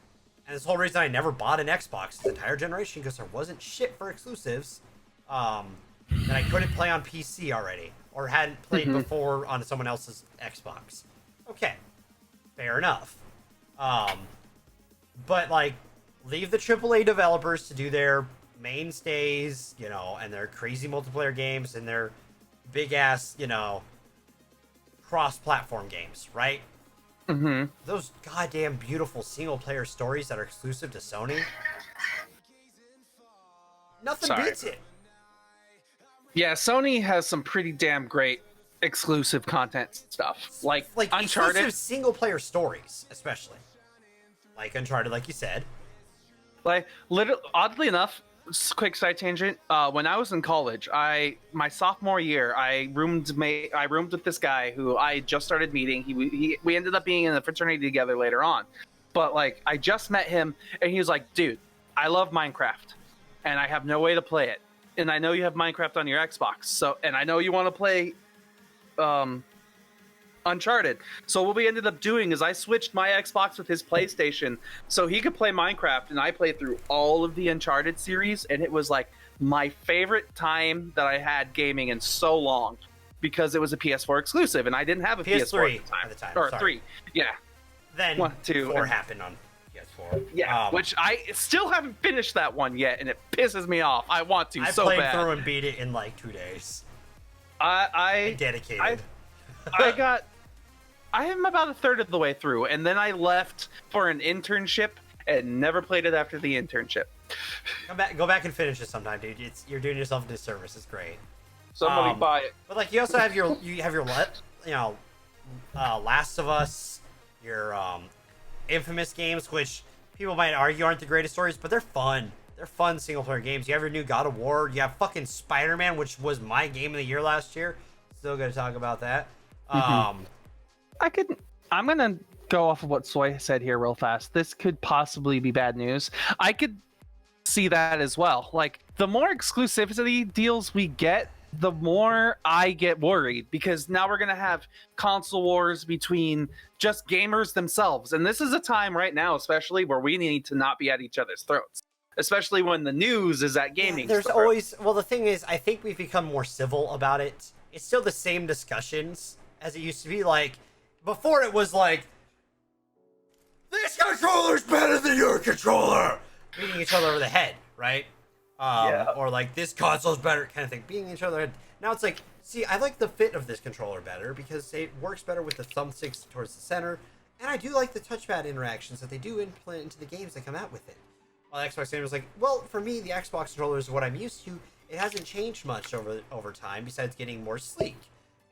this whole reason I never bought an Xbox this entire generation because there wasn't shit for exclusives. That I couldn't play on PC already, or hadn't played before on someone else's Xbox. Okay, fair enough. But like, leave the AAA developers to do their mainstays, and their crazy multiplayer games and their big ass, cross-platform games, right? Mm-hmm. Those goddamn beautiful single-player stories that are exclusive to Sony. Nothing beats it. Yeah, Sony has some pretty damn great exclusive content stuff. Like Uncharted. Exclusive single-player stories, especially. Like Uncharted, like you said. Like, oddly enough, quick side tangent. When I was in college, my sophomore year, I roomed with this guy who I just started meeting. We ended up being in a fraternity together later on. But like, I just met him, and he was like, "Dude, I love Minecraft, and I have no way to play it. And I know you have Minecraft on your Xbox, and I know you want to play Uncharted. So what we ended up doing is I switched my Xbox with his PlayStation so he could play Minecraft, and I played through all of the Uncharted series, and it was like my favorite time that I had gaming in so long because it was a PS4 exclusive, and I didn't have a PS4 at the time. Or sorry. 3, yeah. Then 1, 2, 4 happened on PS4. Yeah, which I still haven't finished that one yet, and it pisses me off. I want to so bad. I played through and beat it in like 2 days. I dedicated. I am about a third of the way through, and then I left for an internship and never played it after the internship. Go back and finish it sometime, dude. You're doing yourself a disservice. It's great. Somebody buy it. But like, you also have your Last of Us, your Infamous games, which people might argue aren't the greatest stories, but they're fun. they're fun single player games. You have your new God of War. You have fucking Spider-Man, which was my game of the year last year. Still gonna talk about that. I'm gonna go off of what Soy said here real fast. This could possibly be bad news. I could see that as well. Like, the more exclusivity deals we get, the more I get worried, because now we're gonna have console wars between just gamers themselves, and this is a time right now, especially, where we need to not be at each other's throats, especially when the news is at gaming. There's always, well, the thing is, I think we've become more civil about it. It's still the same discussions as it used to be. Like, before it was like, this controller's better than your controller, beating each other over the head, right? Or like, this console's better, kind of thing, beating each other. Now it's like, see, I like the fit of this controller better because it works better with the thumbsticks towards the center, and I do like the touchpad interactions that they do implement into the games that come out with it. While Xbox Game was like, well, for me, the Xbox controller is what I'm used to. It hasn't changed much over time, besides getting more sleek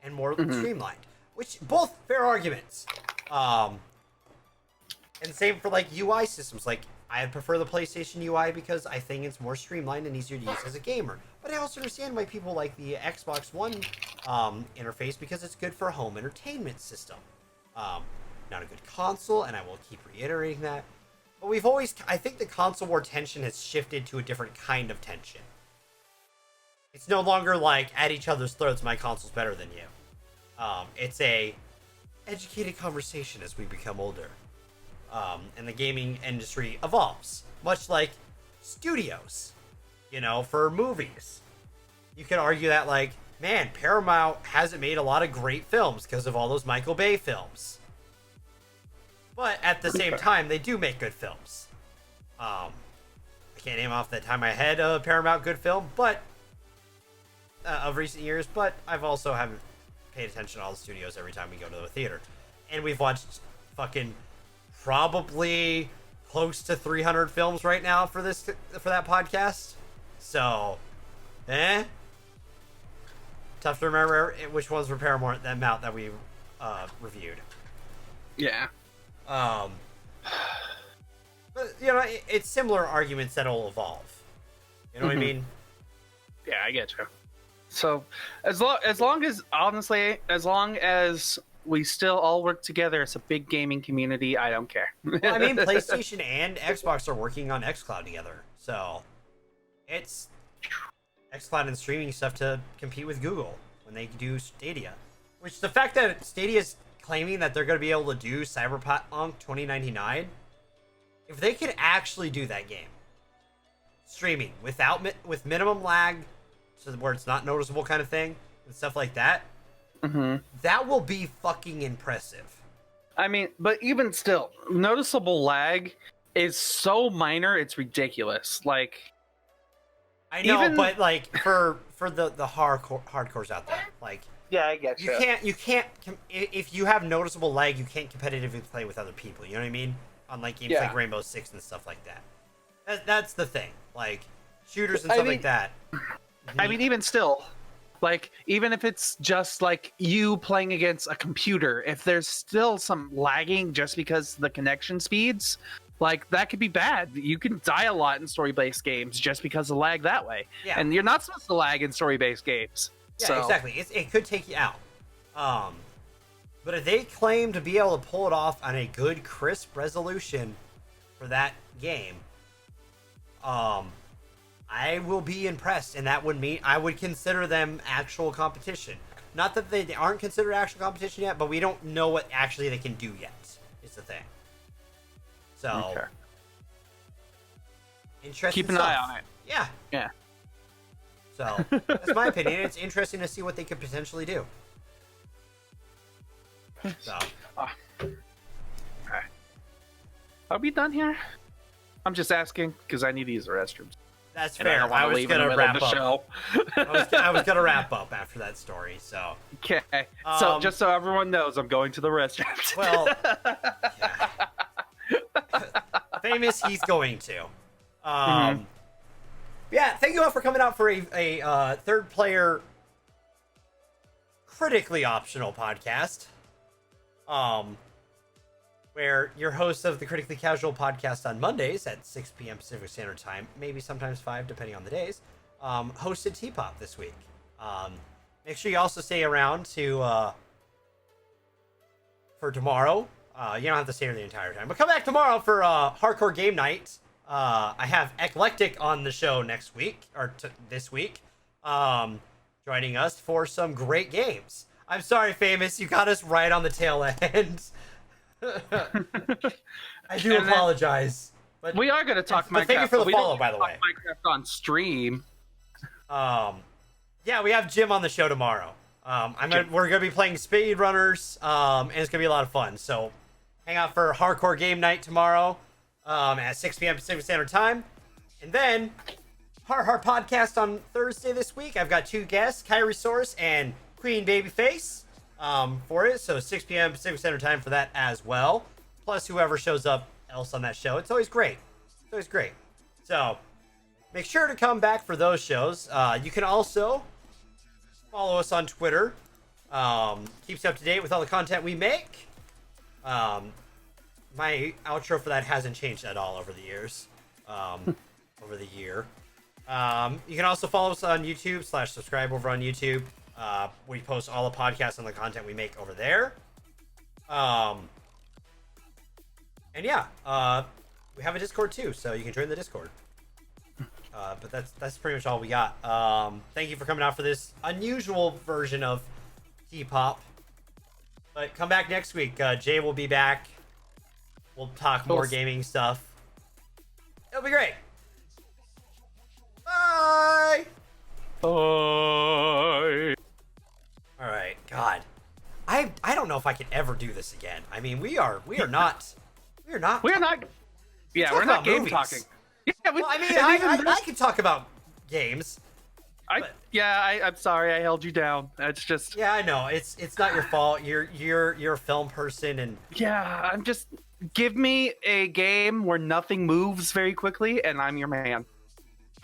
and more streamlined, which both fair arguments. And same for like UI systems. Like, I prefer the PlayStation UI because I think it's more streamlined and easier to use as a gamer. But I also understand why people like the Xbox One interface, because it's good for a home entertainment system. Not a good console, and I will keep reiterating that. But we've always, I think the console war tension has shifted to a different kind of tension. It's no longer like, at each other's throats, my console's better than you. It's a educated conversation as we become older. And the gaming industry evolves, much like studios, you know, for movies. You could argue that, like, man, Paramount hasn't made a lot of great films because of all those Michael Bay films. But at the same time, they do make good films. I can't name off the top of my head a Paramount good film, but of recent years, but I've also haven't paid attention to all the studios every time we go to the theater. And we've watched fucking probably close to 300 films right now for that podcast. So, tough to remember which ones were Paramount that amount that we reviewed. Yeah. But you know, it's similar arguments that'll evolve. You know what I mean? Yeah, I get you. So, as long as honestly, as long as we still all work together as a big gaming community, I don't care. Well, I mean, PlayStation and Xbox are working on xCloud together, so it's xCloud and streaming stuff to compete with Google when they do Stadia. Which, the fact that Stadia is claiming that they're going to be able to do Cyberpunk 2099, if they could actually do that game, streaming with minimum lag, so where it's not noticeable kind of thing, and stuff like that, that will be fucking impressive. I mean, but even still, noticeable lag is so minor, it's ridiculous. Like, I know, but like for the hardcores out there, like, yeah, I get you can't if you have noticeable lag, you can't competitively play with other people. You know what I mean? On like games like Rainbow Six and stuff like that. That's the thing. Like shooters and stuff like that. I mean, even still, like, even if it's just like you playing against a computer, if there's still some lagging just because the connection speeds, like, that could be bad. You can die a lot in story-based games just because of lag that way. Yeah. And you're not supposed to lag in story-based games. Yeah, so. Exactly. It could take you out. But if they claim to be able to pull it off on a good, crisp resolution for that game, I will be impressed, and that would mean I would consider them actual competition. Not that they aren't considered actual competition yet, but we don't know what actually they can do yet, is the thing. So, interesting keep an stuff. eye on it. Yeah. Yeah. So, that's my opinion. It's interesting to see what they could potentially do. So. Okay. Are we done here? I'm just asking because I need to use the restrooms. That's fair. I was gonna wrap up. I was gonna wrap up after that story. So okay. So just so everyone knows, I'm going to the restroom. Well, famous, he's going to. Yeah. Thank you all for coming out for a third player, critically optional podcast. where you're host of the Critically Casual podcast on Mondays at 6 p.m. Pacific Standard Time, maybe sometimes 5, depending on the days, hosted Tpop this week. Make sure you also stay around to for tomorrow. You don't have to stay here the entire time, but come back tomorrow for Hardcore Game Night. I have Eclectic on the show next week, or this week, joining us for some great games. I'm sorry, Famous, you got us right on the tail end. I do apologize. But we are going to talk Minecraft. Thank you for the follow, by the way. Minecraft on stream. Yeah, we have Jim on the show tomorrow. We're gonna be playing speedrunners, and it's gonna be a lot of fun. So, hang out for Hardcore Game Night tomorrow, at 6 p.m. Pacific Standard Time, and then Hard Podcast on Thursday this week. I've got 2 guests, Kyrie Source and Queen Babyface, for it. So 6 p.m. Pacific Standard Time for that as well. Plus whoever shows up else on that show. It's always great. It's always great. So make sure to come back for those shows. You can also follow us on Twitter. Keeps you up to date with all the content we make. My outro for that hasn't changed at all over the years. Over the year. You can also follow us on YouTube / subscribe over on YouTube. We post all the podcasts and the content we make over there. And yeah, we have a Discord too, so you can join the Discord. But that's pretty much all we got. Thank you for coming out for this unusual version of Tpop. But come back next week. Jay will be back. We'll talk more gaming stuff. It'll be great. Bye. Bye. All right. God, I don't know if I can ever do this again. I mean, we are not. We're not. Yeah, we're about not game movies. talking. Yeah, Well, I mean, I can talk about games. I'm sorry I held you down. It's just. Yeah, I know. It's not your fault. You're a film person, and Yeah, I'm just. Give me a game where nothing moves very quickly, and I'm your man.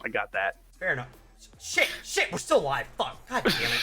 I got that. fair enough. Shit, we're still alive. Fuck. God damn it.